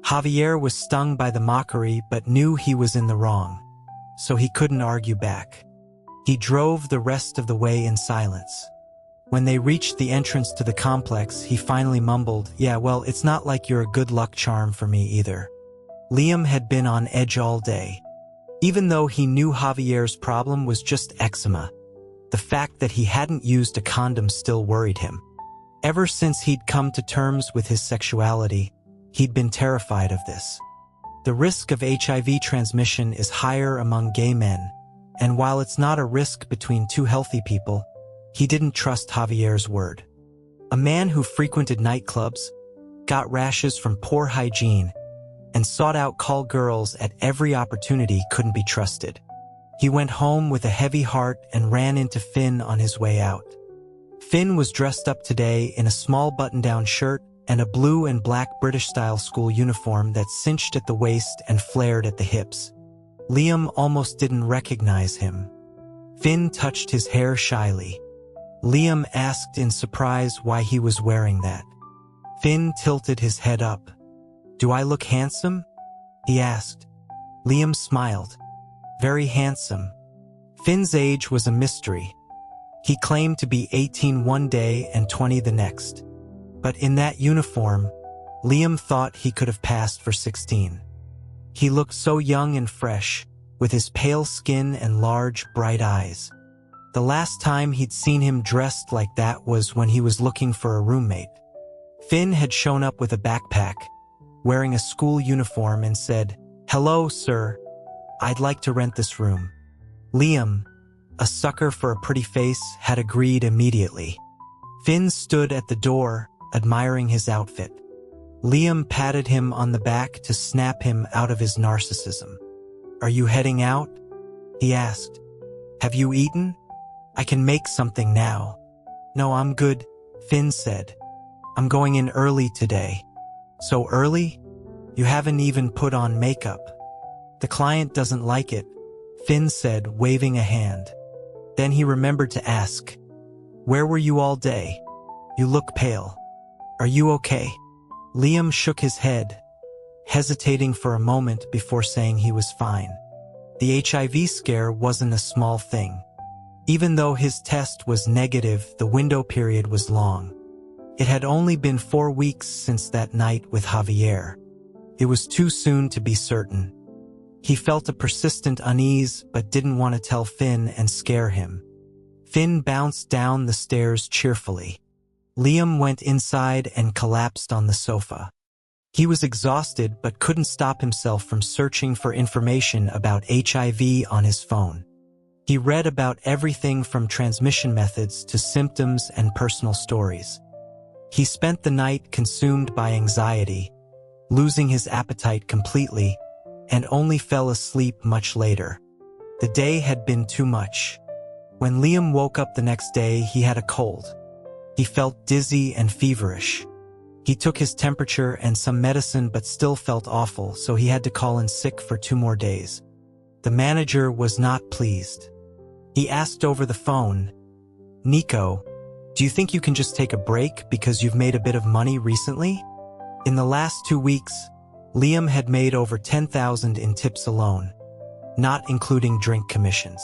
Javier was stung by the mockery but knew he was in the wrong, so he couldn't argue back. He drove the rest of the way in silence. When they reached the entrance to the complex, he finally mumbled, "Yeah, well, it's not like you're a good luck charm for me either." Liam had been on edge all day. Even though he knew Javier's problem was just eczema, the fact that he hadn't used a condom still worried him. Ever since he'd come to terms with his sexuality, he'd been terrified of this. The risk of HIV transmission is higher among gay men, and while it's not a risk between two healthy people, he didn't trust Javier's word. A man who frequented nightclubs, got rashes from poor hygiene, and sought out call girls at every opportunity couldn't be trusted. He went home with a heavy heart and ran into Finn on his way out. Finn was dressed up today in a small button-down shirt and a blue and black British-style school uniform that cinched at the waist and flared at the hips. Liam almost didn't recognize him. Finn touched his hair shyly. Liam asked in surprise why he was wearing that. Finn tilted his head up. "Do I look handsome?" he asked. Liam smiled. "Very handsome." Finn's age was a mystery. He claimed to be 18 one day and 20 the next. But in that uniform, Liam thought he could have passed for 16. He looked so young and fresh, with his pale skin and large, bright eyes. The last time he'd seen him dressed like that was when he was looking for a roommate. Finn had shown up with a backpack, wearing a school uniform, and said, "Hello, sir. I'd like to rent this room." Liam, a sucker for a pretty face, had agreed immediately. Finn stood at the door, admiring his outfit. Liam patted him on the back to snap him out of his narcissism. "Are you heading out?" he asked. "Have you eaten? I can make something now." "No, I'm good," Finn said. "I'm going in early today." "So early? You haven't even put on makeup." "The client doesn't like it," Finn said, waving a hand. Then he remembered to ask, "Where were you all day? You look pale. Are you okay?" Liam shook his head, hesitating for a moment before saying he was fine. The HIV scare wasn't a small thing. Even though his test was negative, the window period was long. It had only been 4 weeks since that night with Javier. It was too soon to be certain. He felt a persistent unease but didn't want to tell Finn and scare him. Finn bounced down the stairs cheerfully. Liam went inside and collapsed on the sofa. He was exhausted but couldn't stop himself from searching for information about HIV on his phone. He read about everything from transmission methods to symptoms and personal stories. He spent the night consumed by anxiety, losing his appetite completely, and only fell asleep much later. The day had been too much. When Liam woke up the next day, he had a cold. He felt dizzy and feverish. He took his temperature and some medicine but still felt awful, so he had to call in sick for 2 more days. The manager was not pleased. He asked over the phone, "Nico, do you think you can just take a break because you've made a bit of money recently?" In the last 2 weeks, Liam had made over 10,000 in tips alone, not including drink commissions.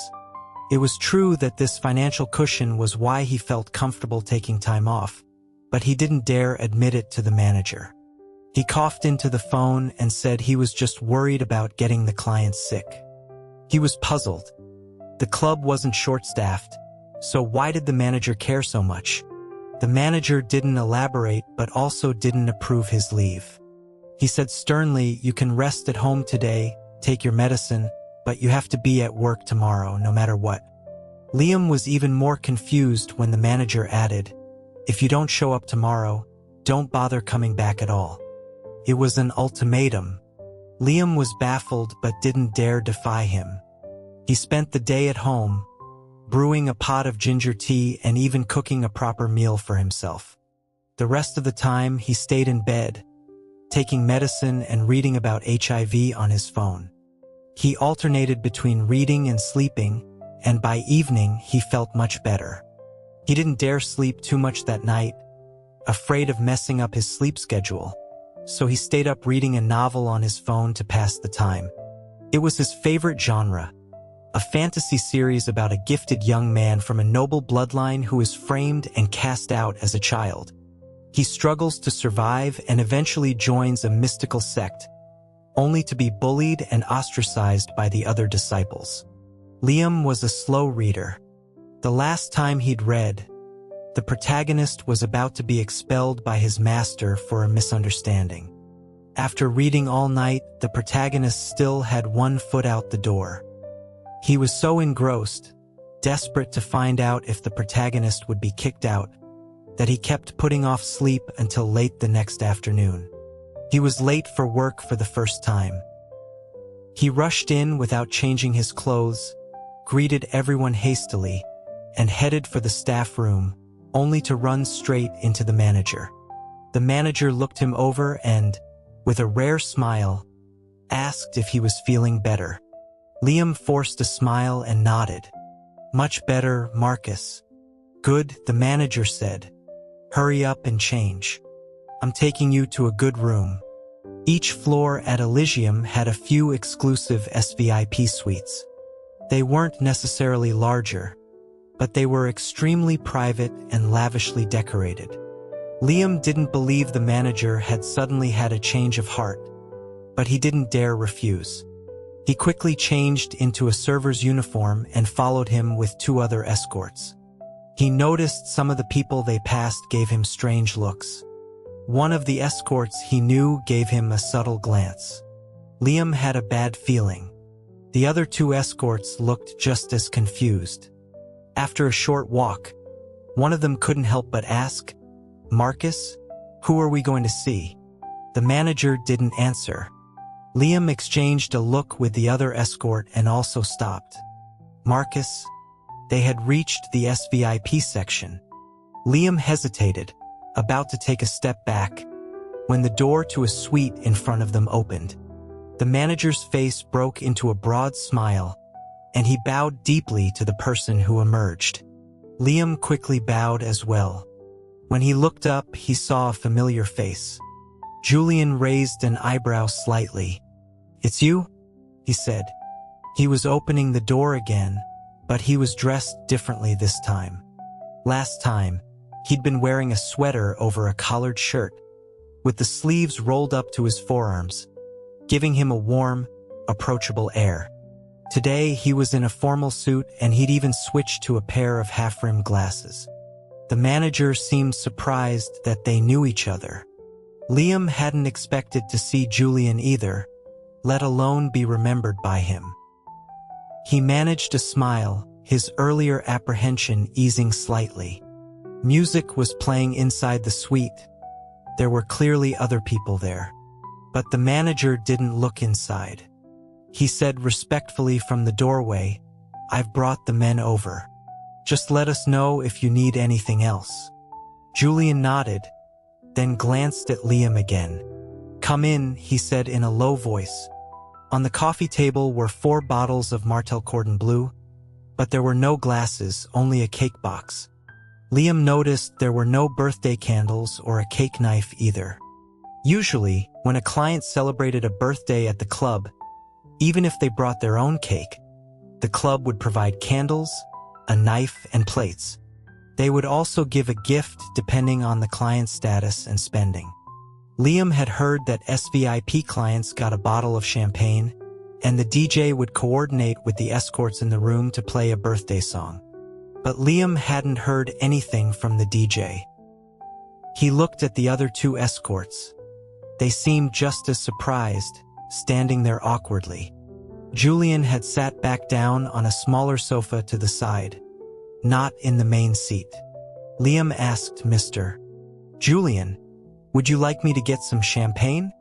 It was true that this financial cushion was why he felt comfortable taking time off, but he didn't dare admit it to the manager. He coughed into the phone and said he was just worried about getting the client sick. He was puzzled. The club wasn't short-staffed, so why did the manager care so much? The manager didn't elaborate but also didn't approve his leave. He said sternly, "You can rest at home today, take your medicine, but you have to be at work tomorrow, no matter what." Liam was even more confused when the manager added, "If you don't show up tomorrow, don't bother coming back at all." It was an ultimatum. Liam was baffled but didn't dare defy him. He spent the day at home, brewing a pot of ginger tea and even cooking a proper meal for himself. The rest of the time, he stayed in bed, taking medicine and reading about HIV on his phone. He alternated between reading and sleeping, and by evening, he felt much better. He didn't dare sleep too much that night, afraid of messing up his sleep schedule, so he stayed up reading a novel on his phone to pass the time. It was his favorite genre, a fantasy series about a gifted young man from a noble bloodline who is framed and cast out as a child. He struggles to survive and eventually joins a mystical sect, only to be bullied and ostracized by the other disciples. Liam was a slow reader. The last time he'd read, the protagonist was about to be expelled by his master for a misunderstanding. After reading all night, the protagonist still had 1 foot out the door. He was so engrossed, desperate to find out if the protagonist would be kicked out, that he kept putting off sleep until late the next afternoon. He was late for work for the first time. He rushed in without changing his clothes, greeted everyone hastily, and headed for the staff room, only to run straight into the manager. The manager looked him over and, with a rare smile, asked if he was feeling better. Liam forced a smile and nodded. Much better, Marcus. Good, the manager said. Hurry up and change. I'm taking you to a good room. Each floor at Elysium had a few exclusive SVIP suites. They weren't necessarily larger, but they were extremely private and lavishly decorated. Liam didn't believe the manager had suddenly had a change of heart, but he didn't dare refuse. He quickly changed into a server's uniform and followed him with 2 other escorts. He noticed some of the people they passed gave him strange looks. One of the escorts he knew gave him a subtle glance. Liam had a bad feeling. The other 2 escorts looked just as confused. After a short walk, one of them couldn't help but ask, "Marcus, who are we going to see?" The manager didn't answer. Liam exchanged a look with the other escort and also stopped. Marcus? They had reached the SVIP section. Liam hesitated, about to take a step back, when the door to a suite in front of them opened. The manager's face broke into a broad smile, and he bowed deeply to the person who emerged. Liam quickly bowed as well. When he looked up, he saw a familiar face. Julian raised an eyebrow slightly. "It's you?" he said. He was opening the door again, but he was dressed differently this time. Last time, he'd been wearing a sweater over a collared shirt, with the sleeves rolled up to his forearms, giving him a warm, approachable air. Today, he was in a formal suit and he'd even switched to a pair of half-rimmed glasses. The manager seemed surprised that they knew each other. Liam hadn't expected to see Julian either, let alone be remembered by him. He managed to smile, his earlier apprehension easing slightly. Music was playing inside the suite. There were clearly other people there. But the manager didn't look inside. He said respectfully from the doorway, "I've brought the men over. Just let us know if you need anything else." Julian nodded, then glanced at Liam again. "Come in," he said in a low voice. On the coffee table were 4 bottles of Martell Cordon Bleu, but there were no glasses, only a cake box. Liam noticed there were no birthday candles or a cake knife either. Usually, when a client celebrated a birthday at the club, even if they brought their own cake, the club would provide candles, a knife, and plates. They would also give a gift depending on the client's status and spending. Liam had heard that SVIP clients got a bottle of champagne, and the DJ would coordinate with the escorts in the room to play a birthday song. But Liam hadn't heard anything from the DJ. He looked at the other 2 escorts. They seemed just as surprised, standing there awkwardly. Julian had sat back down on a smaller sofa to the side, not in the main seat. Liam asked Mr. Julian, "Would you like me to get some champagne?"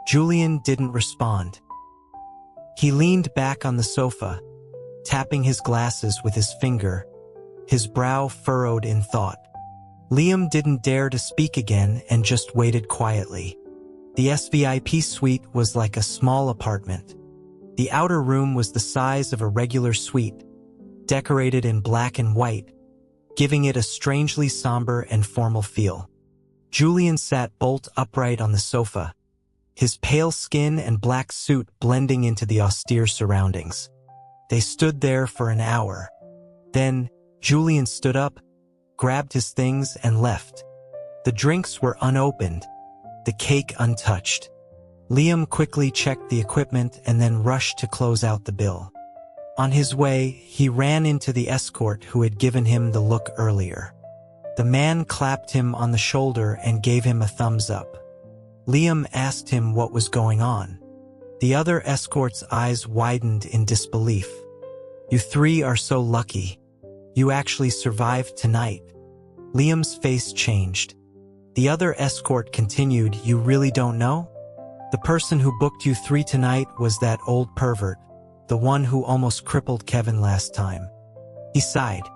Julian didn't respond. He leaned back on the sofa, tapping his glasses with his finger, his brow furrowed in thought. Liam didn't dare to speak again and just waited quietly. The SVIP suite was like a small apartment. The outer room was the size of a regular suite, decorated in black and white, giving it a strangely somber and formal feel. Julian sat bolt upright on the sofa, his pale skin and black suit blending into the austere surroundings. They stood there for an hour. Then, Julian stood up, grabbed his things, and left. The drinks were unopened, the cake untouched. Liam quickly checked the equipment and then rushed to close out the bill. On his way, he ran into the escort who had given him the look earlier. The man clapped him on the shoulder and gave him a thumbs up. Liam asked him what was going on. The other escort's eyes widened in disbelief. "You 3 are so lucky. You actually survived tonight." Liam's face changed. The other escort continued, "You really don't know? The person who booked you 3 tonight was that old pervert, the one who almost crippled Kevin last time." He sighed.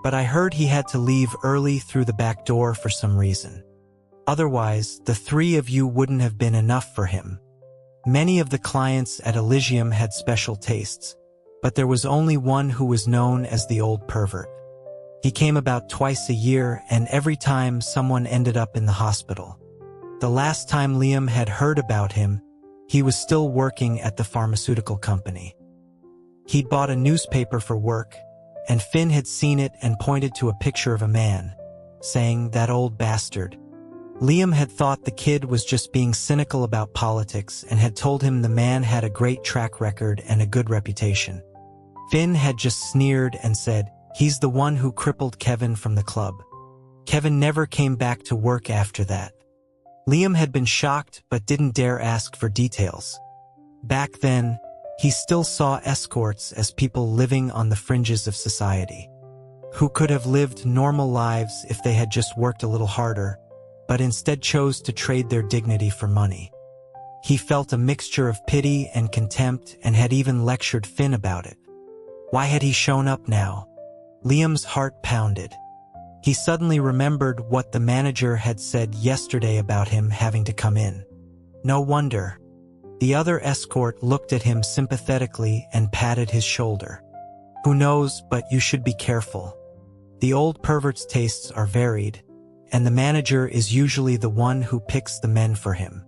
"But I heard he had to leave early through the back door for some reason. Otherwise, the 3 of you wouldn't have been enough for him." Many of the clients at Elysium had special tastes. But there was only one who was known as the old pervert. He came about twice a year, and every time someone ended up in the hospital. The last time Liam had heard about him, he was still working at the pharmaceutical company. He'd bought a newspaper for work, and Finn had seen it and pointed to a picture of a man, saying, "That old bastard." Liam had thought the kid was just being cynical about politics and had told him the man had a great track record and a good reputation. Finn had just sneered and said, "He's the one who crippled Kevin from the club." Kevin never came back to work after that. Liam had been shocked but didn't dare ask for details. Back then, he still saw escorts as people living on the fringes of society, who could have lived normal lives if they had just worked a little harder, but instead chose to trade their dignity for money. He felt a mixture of pity and contempt and had even lectured Finn about it. Why had he shown up now? Liam's heart pounded. He suddenly remembered what the manager had said yesterday about him having to come in. No wonder. The other escort looked at him sympathetically and patted his shoulder. "Who knows, but you should be careful. The old pervert's tastes are varied, and the manager is usually the one who picks the men for him.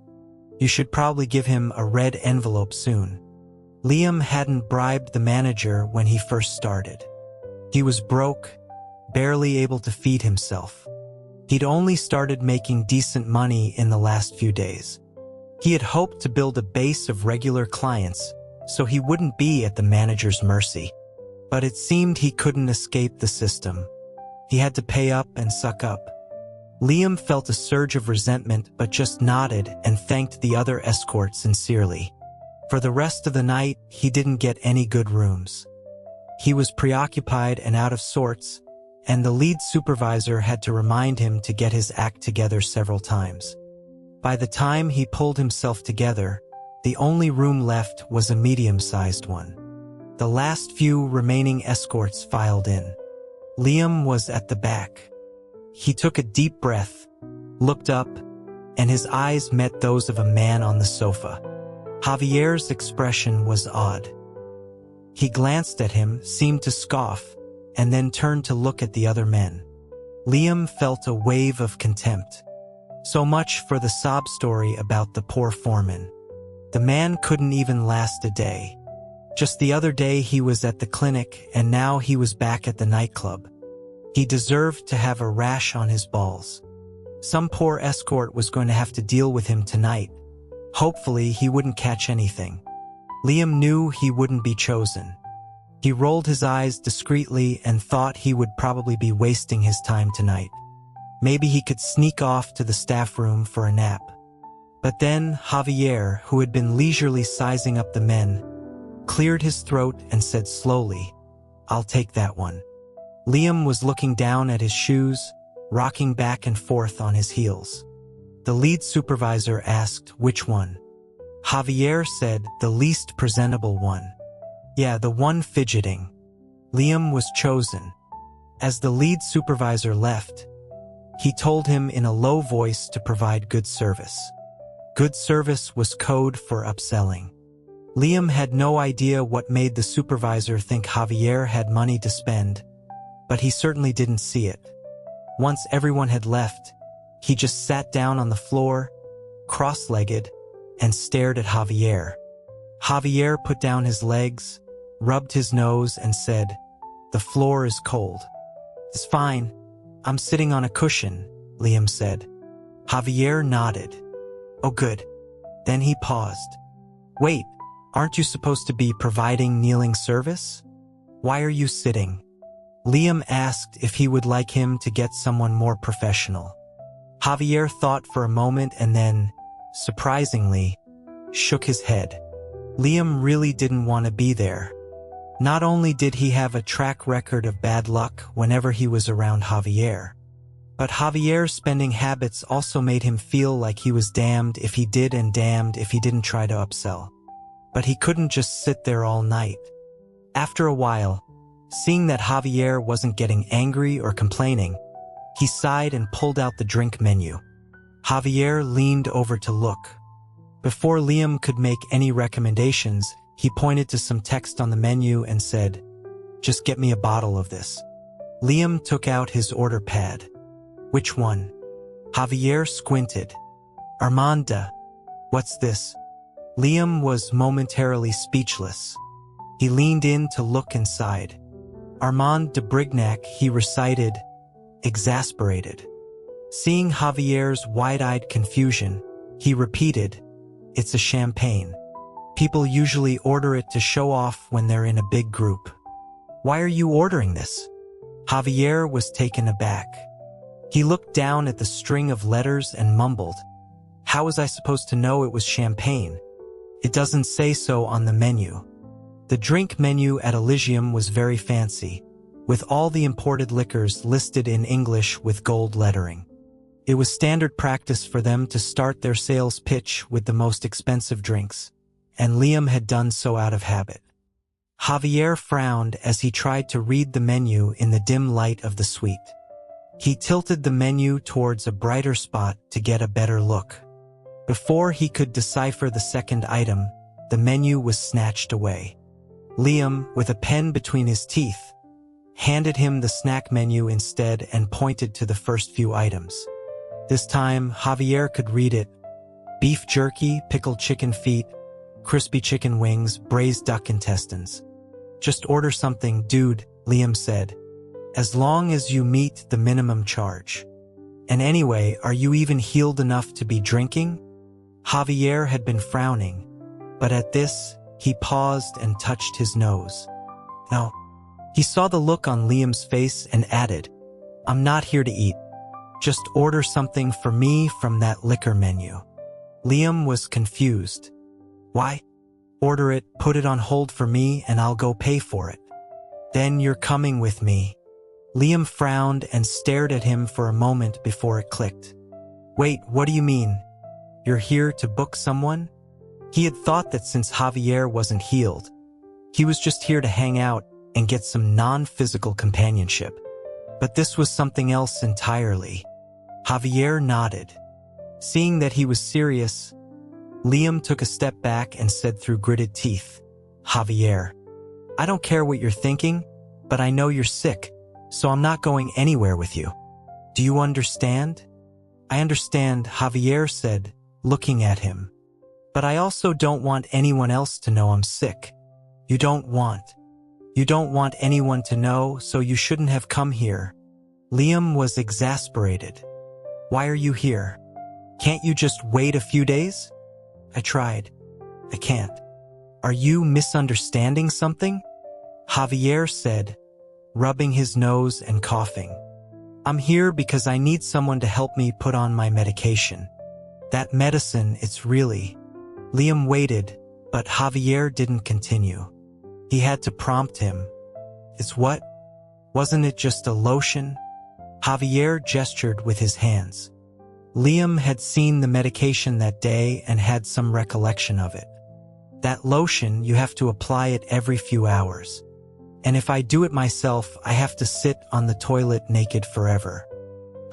You should probably give him a red envelope soon." Liam hadn't bribed the manager when he first started. He was broke, barely able to feed himself. He'd only started making decent money in the last few days. He had hoped to build a base of regular clients, so he wouldn't be at the manager's mercy. But it seemed he couldn't escape the system. He had to pay up and suck up. Liam felt a surge of resentment but just nodded and thanked the other escort sincerely. For the rest of the night, he didn't get any good rooms. He was preoccupied and out of sorts, and the lead supervisor had to remind him to get his act together several times. By the time he pulled himself together, the only room left was a medium-sized one. The last few remaining escorts filed in. Liam was at the back. He took a deep breath, looked up, and his eyes met those of a man on the sofa. Javier's expression was odd. He glanced at him, seemed to scoff, and then turned to look at the other men. Liam felt a wave of contempt. So much for the sob story about the poor foreman. The man couldn't even last a day. Just the other day he was at the clinic, and now he was back at the nightclub. He deserved to have a rash on his balls. Some poor escort was going to have to deal with him tonight. Hopefully he wouldn't catch anything. Liam knew he wouldn't be chosen. He rolled his eyes discreetly and thought he would probably be wasting his time tonight. Maybe he could sneak off to the staff room for a nap. But then Javier, who had been leisurely sizing up the men, cleared his throat and said slowly, "I'll take that one." Liam was looking down at his shoes, rocking back and forth on his heels. The lead supervisor asked, "Which one?" Javier said, "The least presentable one." "Yeah, the one fidgeting." Liam was chosen. As the lead supervisor left, he told him in a low voice to provide good service. Good service was code for upselling. Liam had no idea what made the supervisor think Javier had money to spend, but he certainly didn't see it. Once everyone had left, he just sat down on the floor, cross-legged, and stared at Javier. Javier put down his legs, rubbed his nose, and said, "The floor is cold." "It's fine. I'm sitting on a cushion," Liam said. Javier nodded. "Oh, good." Then he paused. "Wait, aren't you supposed to be providing kneeling service? Why are you sitting?" Liam asked if he would like him to get someone more professional. Javier thought for a moment and then, surprisingly, shook his head. Liam really didn't want to be there. Not only did he have a track record of bad luck whenever he was around Javier, but Javier's spending habits also made him feel like he was damned if he did and damned if he didn't try to upsell. But he couldn't just sit there all night. After a while, seeing that Javier wasn't getting angry or complaining, he sighed and pulled out the drink menu. Javier leaned over to look. Before Liam could make any recommendations, He pointed to some text on the menu and said, "Just get me a bottle of this." Liam took out his order pad. "Which one?" Javier squinted. "Armanda. What's this?" Liam was momentarily speechless. He leaned in to look inside. "Armand de Brignac," he recited, exasperated. Seeing Javier's wide-eyed confusion, he repeated, "It's a champagne. People usually order it to show off when they're in a big group." "Why are you ordering this?" Javier was taken aback. He looked down at the string of letters and mumbled, "How was I supposed to know it was champagne? It doesn't say so on the menu." The drink menu at Elysium was very fancy, with all the imported liquors listed in English with gold lettering. It was standard practice for them to start their sales pitch with the most expensive drinks, and Liam had done so out of habit. Javier frowned as he tried to read the menu in the dim light of the suite. He tilted the menu towards a brighter spot to get a better look. Before he could decipher the second item, the menu was snatched away. Liam, with a pen between his teeth, handed him the snack menu instead and pointed to the first few items. This time, Javier could read it: beef jerky, pickled chicken feet, crispy chicken wings, braised duck intestines. "Just order something, dude," Liam said. "As long as you meet the minimum charge. And anyway, are you even healed enough to be drinking?" Javier had been frowning, but at this, he paused and touched his nose. "No." He saw the look on Liam's face and added, "I'm not here to eat. Just order something for me from that liquor menu." Liam was confused. "Why? Order it, put it on hold for me, and I'll go pay for it." "Then you're coming with me." Liam frowned and stared at him for a moment before it clicked. "Wait, what do you mean? You're here to book someone?" He had thought that since Javier wasn't healed, he was just here to hang out and get some non-physical companionship. But this was something else entirely. Javier nodded. Seeing that he was serious, Liam took a step back and said through gritted teeth, "Javier, I don't care what you're thinking, but I know you're sick, so I'm not going anywhere with you. Do you understand?" "I understand," Javier said, looking at him. "But I also don't want anyone else to know I'm sick." You don't want anyone to know, so you shouldn't have come here." Liam was exasperated. "Why are you here? Can't you just wait a few days?" "I tried. I can't." "Are you misunderstanding something?" Javier said, rubbing his nose and coughing. "I'm here because I need someone to help me put on my medication. That medicine, it's really..." Liam waited, but Javier didn't continue. He had to prompt him. "It's what? Wasn't it just a lotion?" Javier gestured with his hands. Liam had seen the medication that day and had some recollection of it. "That lotion, you have to apply it every few hours. And if I do it myself, I have to sit on the toilet naked forever."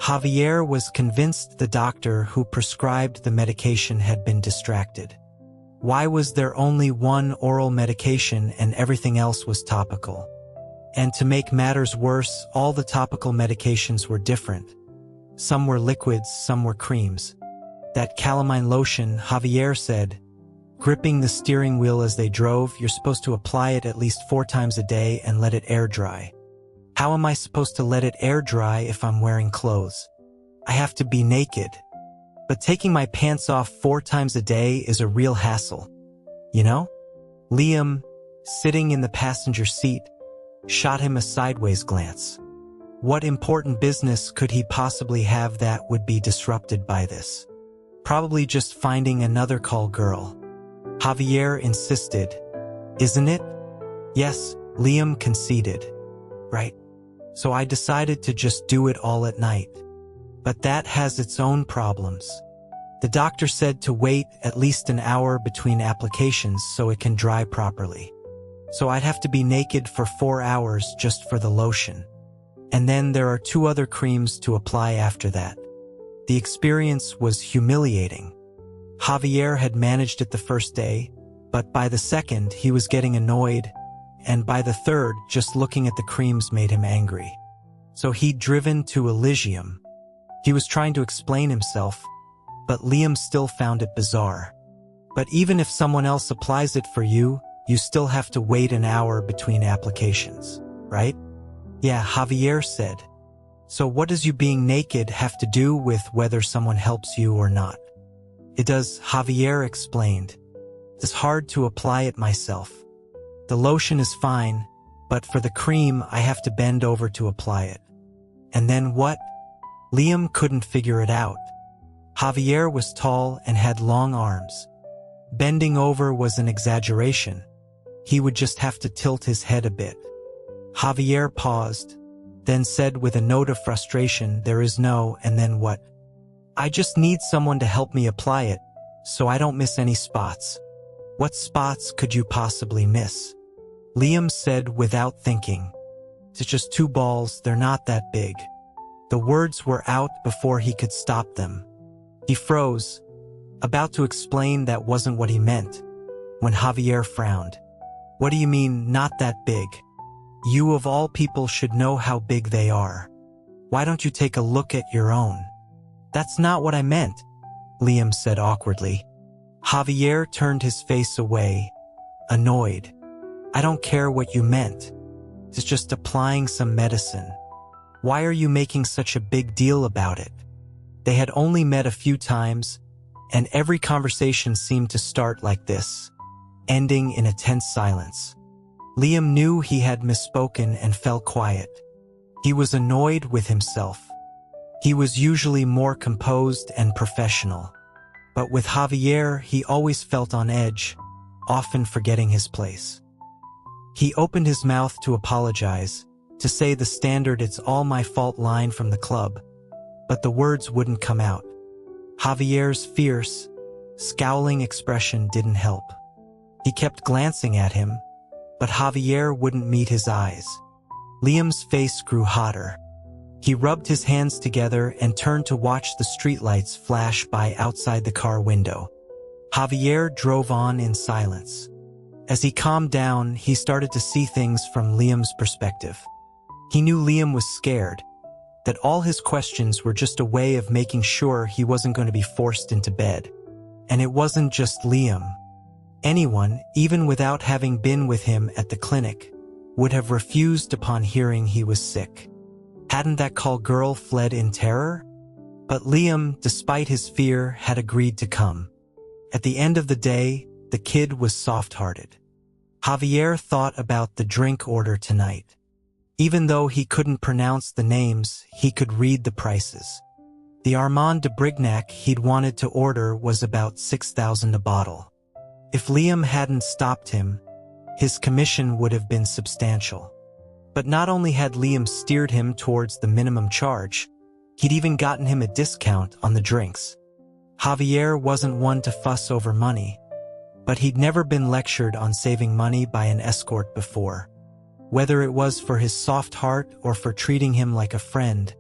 Javier was convinced the doctor who prescribed the medication had been distracted. Why was there only one oral medication and everything else was topical? And to make matters worse, all the topical medications were different. Some were liquids, some were creams. "That calamine lotion," Javier said, gripping the steering wheel as they drove, "you're supposed to apply it at least 4 times a day and let it air dry." "How am I supposed to let it air dry if I'm wearing clothes? I have to be naked. But taking my pants off 4 times a day is a real hassle. You know?" Liam, sitting in the passenger seat, shot him a sideways glance. What important business could he possibly have that would be disrupted by this? Probably just finding another call girl. Javier insisted. "Isn't it?" "Yes," Liam conceded. "Right. So I decided to just do it all at night. But that has its own problems. The doctor said to wait at least an hour between applications so it can dry properly. So I'd have to be naked for 4 hours just for the lotion. And then there are 2 other creams to apply after that." The experience was humiliating. Javier had managed it the first day, But by the second, he was getting annoyed, and by the third, just looking at the creams made him angry. So he'd driven to Elysium. He was trying to explain himself, but Liam still found it bizarre. But even if someone else applies it for you, you still have to wait an hour between applications, right? Yeah, Javier said. So what does you being naked have to do with whether someone helps you or not? It does, Javier explained. It's hard to apply it myself. The lotion is fine, but for the cream I have to bend over to apply it. And then what? Liam couldn't figure it out. Javier was tall and had long arms. Bending over was an exaggeration. He would just have to tilt his head a bit. Javier paused, then said with a note of frustration, there is no, and then what? I just need someone to help me apply it, so I don't miss any spots. What spots could you possibly miss? Liam said without thinking. It's just 2 balls, they're not that big. The words were out before he could stop them. He froze, about to explain that wasn't what he meant, when Javier frowned. What do you mean, not that big? You of all people should know how big they are. Why don't you take a look at your own? That's not what I meant, Liam said awkwardly. Javier turned his face away, annoyed. I don't care what you meant. It's just applying some medicine. Why are you making such a big deal about it? They had only met a few times, and every conversation seemed to start like this, ending in a tense silence. Liam knew he had misspoken and fell quiet. He was annoyed with himself. He was usually more composed and professional. But with Javier, he always felt on edge, often forgetting his place. He opened his mouth to apologize, to say the standard "it's all my fault" line from the club, but the words wouldn't come out. Javier's fierce, scowling expression didn't help. He kept glancing at him, but Javier wouldn't meet his eyes. Liam's face grew hotter. He rubbed his hands together and turned to watch the streetlights flash by outside the car window. Javier drove on in silence. As he calmed down, he started to see things from Liam's perspective. He knew Liam was scared, that all his questions were just a way of making sure he wasn't going to be forced into bed. And it wasn't just Liam. Anyone, even without having been with him at the clinic, would have refused upon hearing he was sick. Hadn't that call girl fled in terror? But Liam, despite his fear, had agreed to come. At the end of the day, the kid was soft-hearted. Javier thought about the drink order tonight. Even though he couldn't pronounce the names, he could read the prices. The Armand de Brignac he'd wanted to order was about 6,000 a bottle. If Liam hadn't stopped him, his commission would have been substantial. But not only had Liam steered him towards the minimum charge, he'd even gotten him a discount on the drinks. Javier wasn't one to fuss over money, but he'd never been lectured on saving money by an escort before. Whether it was for his soft heart or for treating him like a friend,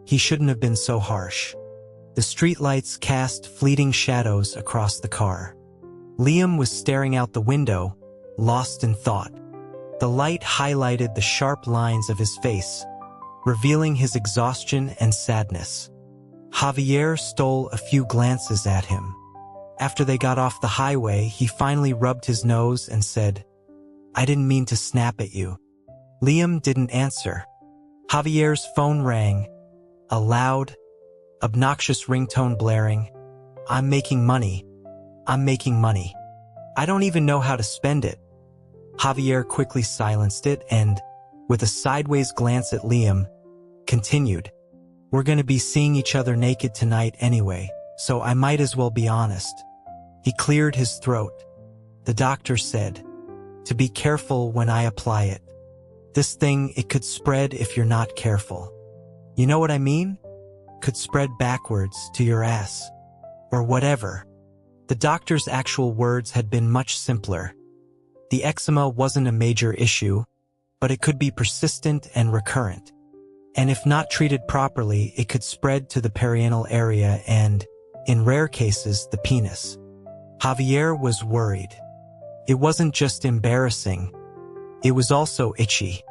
he shouldn't have been so harsh. The streetlights cast fleeting shadows across the car. Liam was staring out the window, lost in thought. The light highlighted the sharp lines of his face, revealing his exhaustion and sadness. Javier stole a few glances at him. After they got off the highway, he finally rubbed his nose and said, I didn't mean to snap at you. Liam didn't answer. Javier's phone rang, a loud, obnoxious ringtone blaring. I'm making money. I'm making money. I don't even know how to spend it. Javier quickly silenced it and, with a sideways glance at Liam, continued, We're going to be seeing each other naked tonight anyway, so I might as well be honest. He cleared his throat. The doctor said, to be careful when I apply it. This thing, it could spread if you're not careful. You know what I mean? Could spread backwards to your ass. Or whatever. The doctor's actual words had been much simpler. The eczema wasn't a major issue, but it could be persistent and recurrent. And if not treated properly, it could spread to the perianal area and, in rare cases, the penis. Javier was worried. It wasn't just embarrassing, it was also itchy.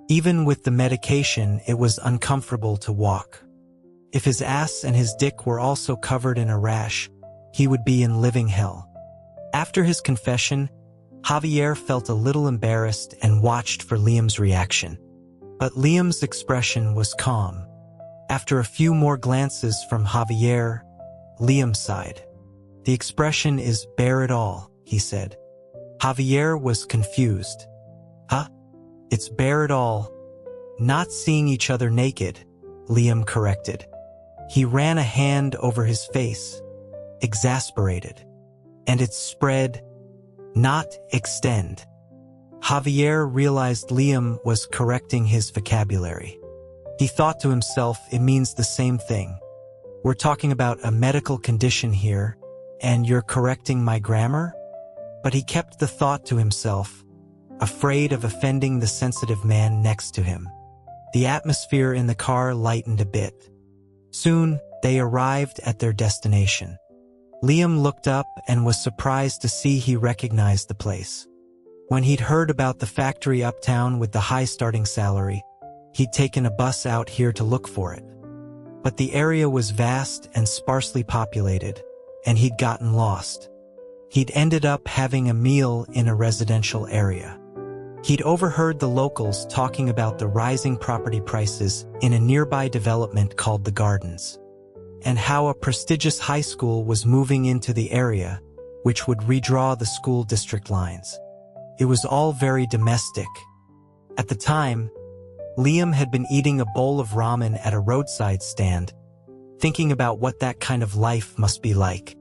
Even with the medication, it was uncomfortable to walk. If his ass and his dick were also covered in a rash, he would be in living hell. After his confession, Javier felt a little embarrassed and watched for Liam's reaction. But Liam's expression was calm. After a few more glances from Javier, Liam sighed. "The expression is bear it all," he said. Javier was confused. "Huh? It's bear it all. Not seeing each other naked," Liam corrected. He ran a hand over his face, exasperated. "And it's spread, not extend." Javier realized Liam was correcting his vocabulary. He thought to himself, it means the same thing. We're talking about a medical condition here, and you're correcting my grammar? But he kept the thought to himself, afraid of offending the sensitive man next to him. The atmosphere in the car lightened a bit. Soon, they arrived at their destination. Liam looked up and was surprised to see he recognized the place. When he'd heard about the factory uptown with the high starting salary, he'd taken a bus out here to look for it. But the area was vast and sparsely populated, and he'd gotten lost. He'd ended up having a meal in a residential area. He'd overheard the locals talking about the rising property prices in a nearby development called the Gardens, and how a prestigious high school was moving into the area, which would redraw the school district lines. It was all very domestic. At the time, Liam had been eating a bowl of ramen at a roadside stand, thinking about what that kind of life must be like.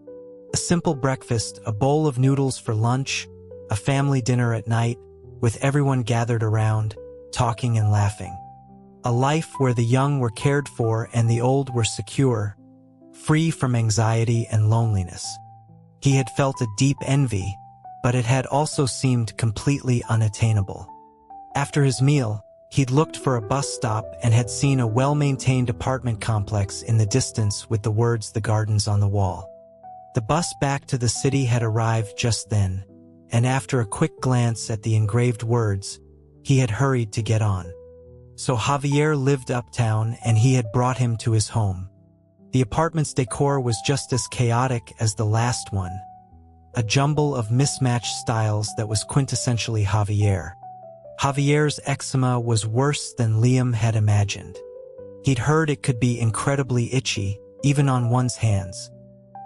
A simple breakfast, a bowl of noodles for lunch, a family dinner at night, with everyone gathered around, talking and laughing. A life where the young were cared for and the old were secure, free from anxiety and loneliness. He had felt a deep envy, but it had also seemed completely unattainable. After his meal, he'd looked for a bus stop and had seen a well-maintained apartment complex in the distance with the words "The Gardens" on the wall. The bus back to the city had arrived just then, and after a quick glance at the engraved words, he had hurried to get on. So Javier lived uptown, and he had brought him to his home. The apartment's decor was just as chaotic as the last one, a jumble of mismatched styles that was quintessentially Javier. Javier's eczema was worse than Liam had imagined. He'd heard it could be incredibly itchy, even on one's hands.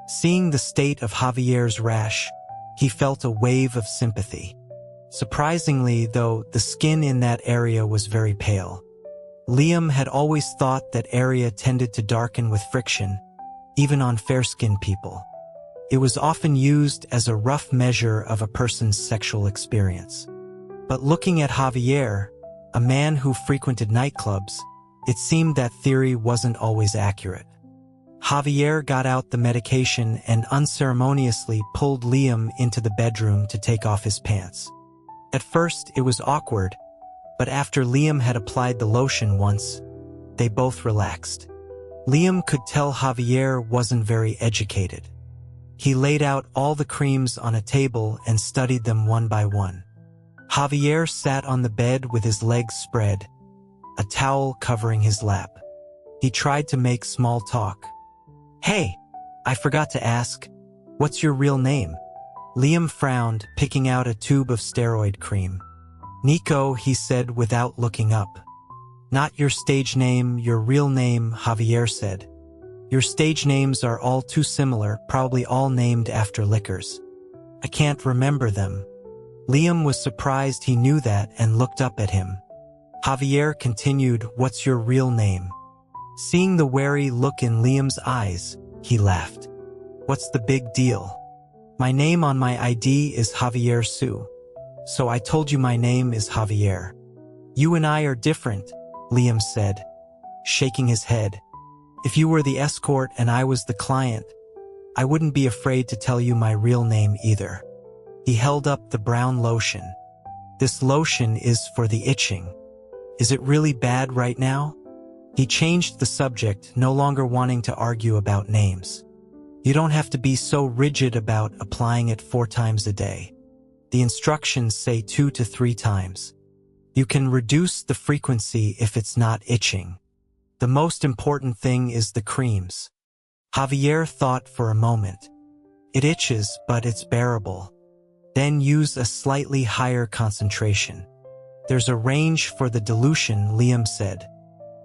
Seeing the state of Javier's rash, he felt a wave of sympathy. Surprisingly, though, the skin in that area was very pale. Liam had always thought that area tended to darken with friction, even on fair-skinned people. It was often used as a rough measure of a person's sexual experience. But looking at Javier, a man who frequented nightclubs, it seemed that theory wasn't always accurate. Javier got out the medication and unceremoniously pulled Liam into the bedroom to take off his pants. At first, it was awkward, but after Liam had applied the lotion once, they both relaxed. Liam could tell Javier wasn't very educated. He laid out all the creams on a table and studied them one by one. Javier sat on the bed with his legs spread, a towel covering his lap. He tried to make small talk. "Hey, I forgot to ask, what's your real name?" Liam frowned, picking out a tube of steroid cream. "Nico," he said without looking up. "Not your stage name, your real name," Javier said. "Your stage names are all too similar, probably all named after liquors." "I can't remember them." Liam was surprised he knew that and looked up at him. Javier continued, "What's your real name?" Seeing the wary look in Liam's eyes, he laughed. "What's the big deal? My name on my ID is Javier Su. So I told you my name is Javier." "You and I are different," Liam said, shaking his head. "If you were the escort and I was the client, I wouldn't be afraid to tell you my real name either." He held up the brown lotion. "This lotion is for the itching. Is it really bad right now?" He changed the subject, no longer wanting to argue about names. "You don't have to be so rigid about applying it 4 times a day. The instructions say 2 to 3 times. You can reduce the frequency if it's not itching. The most important thing is the creams. Javier thought for a moment. It itches, but it's bearable. Then use a slightly higher concentration. There's a range for the dilution, Liam said.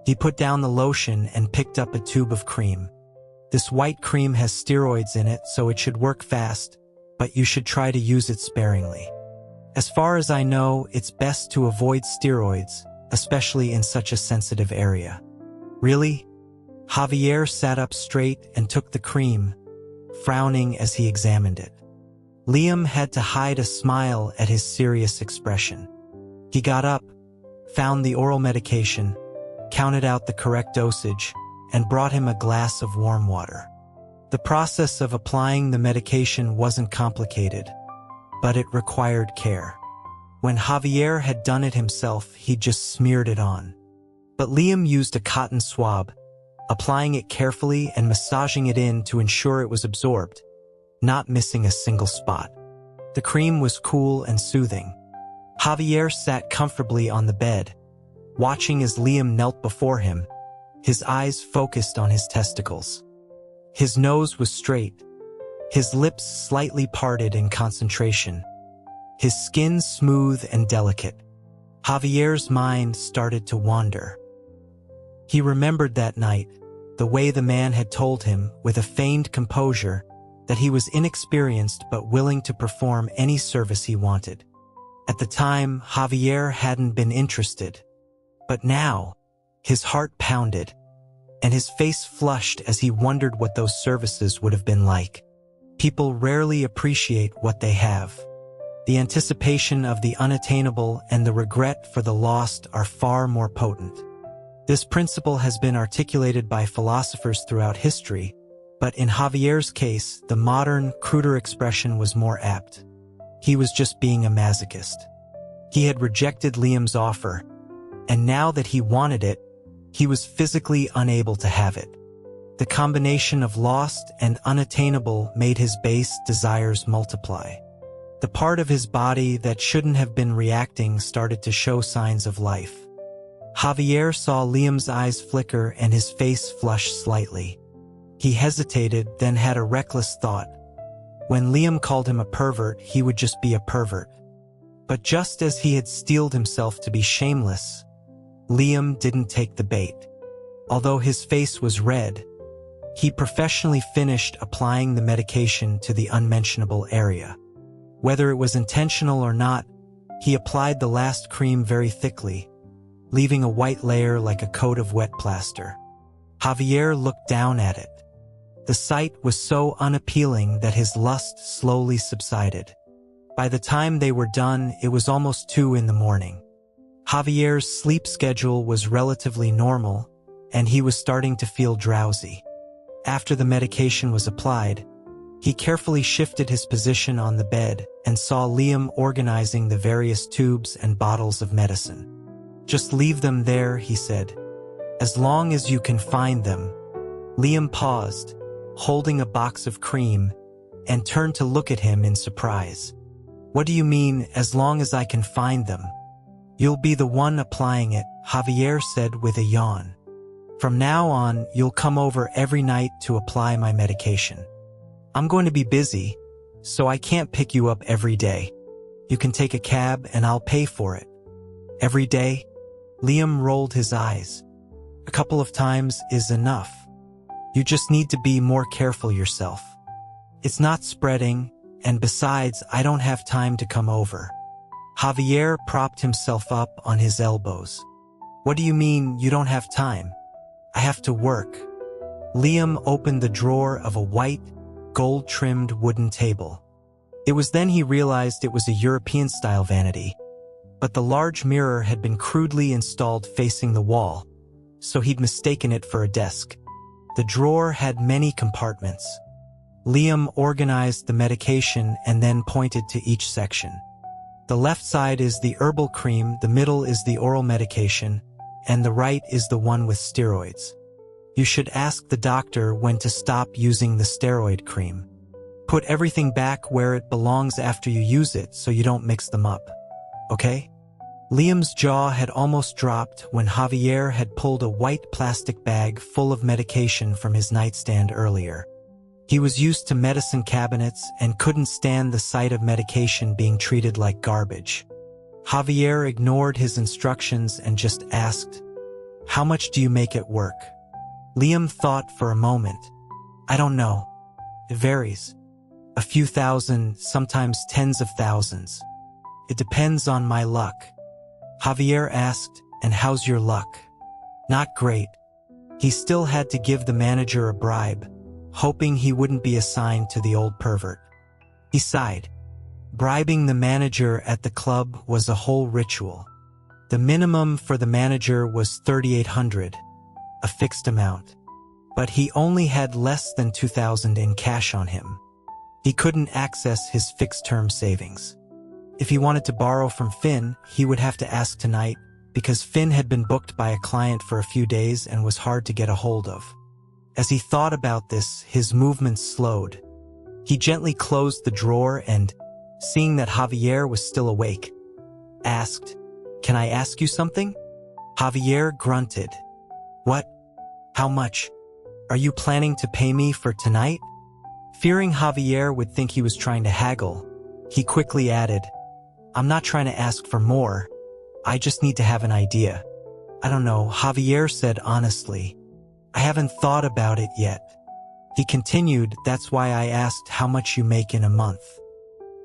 He put down the lotion and picked up a tube of cream. This white cream has steroids in it, so it should work fast, but you should try to use it sparingly. As far as I know, it's best to avoid steroids, especially in such a sensitive area. Really? Javier sat up straight and took the cream, frowning as he examined it. Liam had to hide a smile at his serious expression. He got up, found the oral medication, counted out the correct dosage, and brought him a glass of warm water. The process of applying the medication wasn't complicated, but it required care. When Javier had done it himself, he just smeared it on. But Liam used a cotton swab, applying it carefully and massaging it in to ensure it was absorbed, not missing a single spot. The cream was cool and soothing. Javier sat comfortably on the bed, watching as Liam knelt before him, his eyes focused on his testicles. His nose was straight, his lips slightly parted in concentration, his skin smooth and delicate. Javier's mind started to wander. He remembered that night, the way the man had told him, with a feigned composure, that he was inexperienced but willing to perform any service he wanted. At the time, Javier hadn't been interested. But now, his heart pounded, and his face flushed as he wondered what those services would have been like. People rarely appreciate what they have. The anticipation of the unattainable and the regret for the lost are far more potent. This principle has been articulated by philosophers throughout history, but in Javier's case, the modern, cruder expression was more apt. He was just being a masochist. He had rejected Liam's offer, and now that he wanted it, he was physically unable to have it. The combination of lost and unattainable made his base desires multiply. The part of his body that shouldn't have been reacting started to show signs of life. Javier saw Liam's eyes flicker and his face flush slightly. He hesitated, then had a reckless thought. When Liam called him a pervert, he would just be a pervert. But just as he had steeled himself to be shameless, Liam didn't take the bait. Although his face was red, he professionally finished applying the medication to the unmentionable area. Whether it was intentional or not, he applied the last cream very thickly, leaving a white layer like a coat of wet plaster. Javier looked down at it. The sight was so unappealing that his lust slowly subsided. By the time they were done, it was almost 2 in the morning. Javier's sleep schedule was relatively normal, and he was starting to feel drowsy. After the medication was applied, he carefully shifted his position on the bed and saw Liam organizing the various tubes and bottles of medicine. "Just leave them there," he said. "As long as you can find them." Liam paused, holding a box of cream, and turned to look at him in surprise. "What do you mean, as long as I can find them?" "You'll be the one applying it," Javier said with a yawn. "From now on, you'll come over every night to apply my medication. I'm going to be busy, so I can't pick you up every day. You can take a cab and I'll pay for it." "Every day?" Liam rolled his eyes. "A couple of times is enough. You just need to be more careful yourself. It's not spreading, and besides, I don't have time to come over." Javier propped himself up on his elbows. "What do you mean you don't have time?" "I have to work." Liam opened the drawer of a white, gold-trimmed wooden table. It was then he realized it was a European-style vanity, but the large mirror had been crudely installed facing the wall, so he'd mistaken it for a desk. The drawer had many compartments. Liam organized the medication and then pointed to each section. The left side is the herbal cream, the middle is the oral medication, and the right is the one with steroids. You should ask the doctor when to stop using the steroid cream. Put everything back where it belongs after you use it so you don't mix them up. Okay? Liam's jaw had almost dropped when Javier had pulled a white plastic bag full of medication from his nightstand earlier. He was used to medicine cabinets and couldn't stand the sight of medication being treated like garbage. Javier ignored his instructions and just asked, "How much do you make it work?" Liam thought for a moment. "I don't know. It varies. A few thousand, sometimes tens of thousands. It depends on my luck." Javier asked, "And how's your luck?" "Not great." He still had to give the manager a bribe, hoping he wouldn't be assigned to the old pervert. He sighed. Bribing the manager at the club was a whole ritual. The minimum for the manager was $3,800, a fixed amount. But he only had less than $2,000 in cash on him. He couldn't access his fixed-term savings. If he wanted to borrow from Finn, he would have to ask tonight, because Finn had been booked by a client for a few days and was hard to get a hold of. As he thought about this, his movements slowed. He gently closed the drawer and, seeing that Javier was still awake, asked, "Can I ask you something?" Javier grunted. "What? How much? Are you planning to pay me for tonight?" Fearing Javier would think he was trying to haggle, he quickly added, "I'm not trying to ask for more. I just need to have an idea." "I don't know," Javier said honestly. "I haven't thought about it yet." He continued, "That's why I asked how much you make in a month."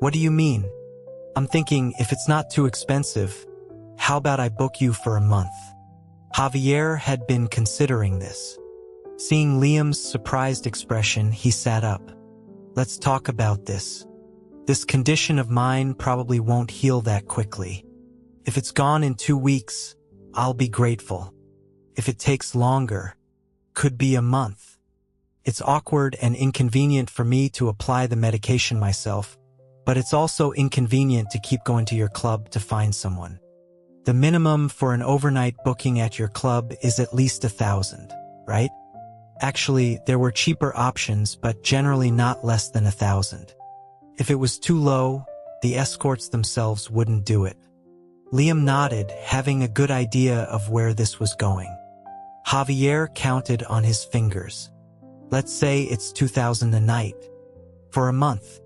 "What do you mean?" "I'm thinking if it's not too expensive, how about I book you for a month?" Javier had been considering this. Seeing Liam's surprised expression, he sat up. "Let's talk about this. This condition of mine probably won't heal that quickly. If it's gone in 2 weeks, I'll be grateful. If it takes longer, could be a month. It's awkward and inconvenient for me to apply the medication myself, but it's also inconvenient to keep going to your club to find someone. The minimum for an overnight booking at your club is at least $1,000, right? Actually, there were cheaper options, but generally not less than $1,000. If it was too low, the escorts themselves wouldn't do it." Liam nodded, having a good idea of where this was going. Javier counted on his fingers. "Let's say it's $2,000 a night. For a month.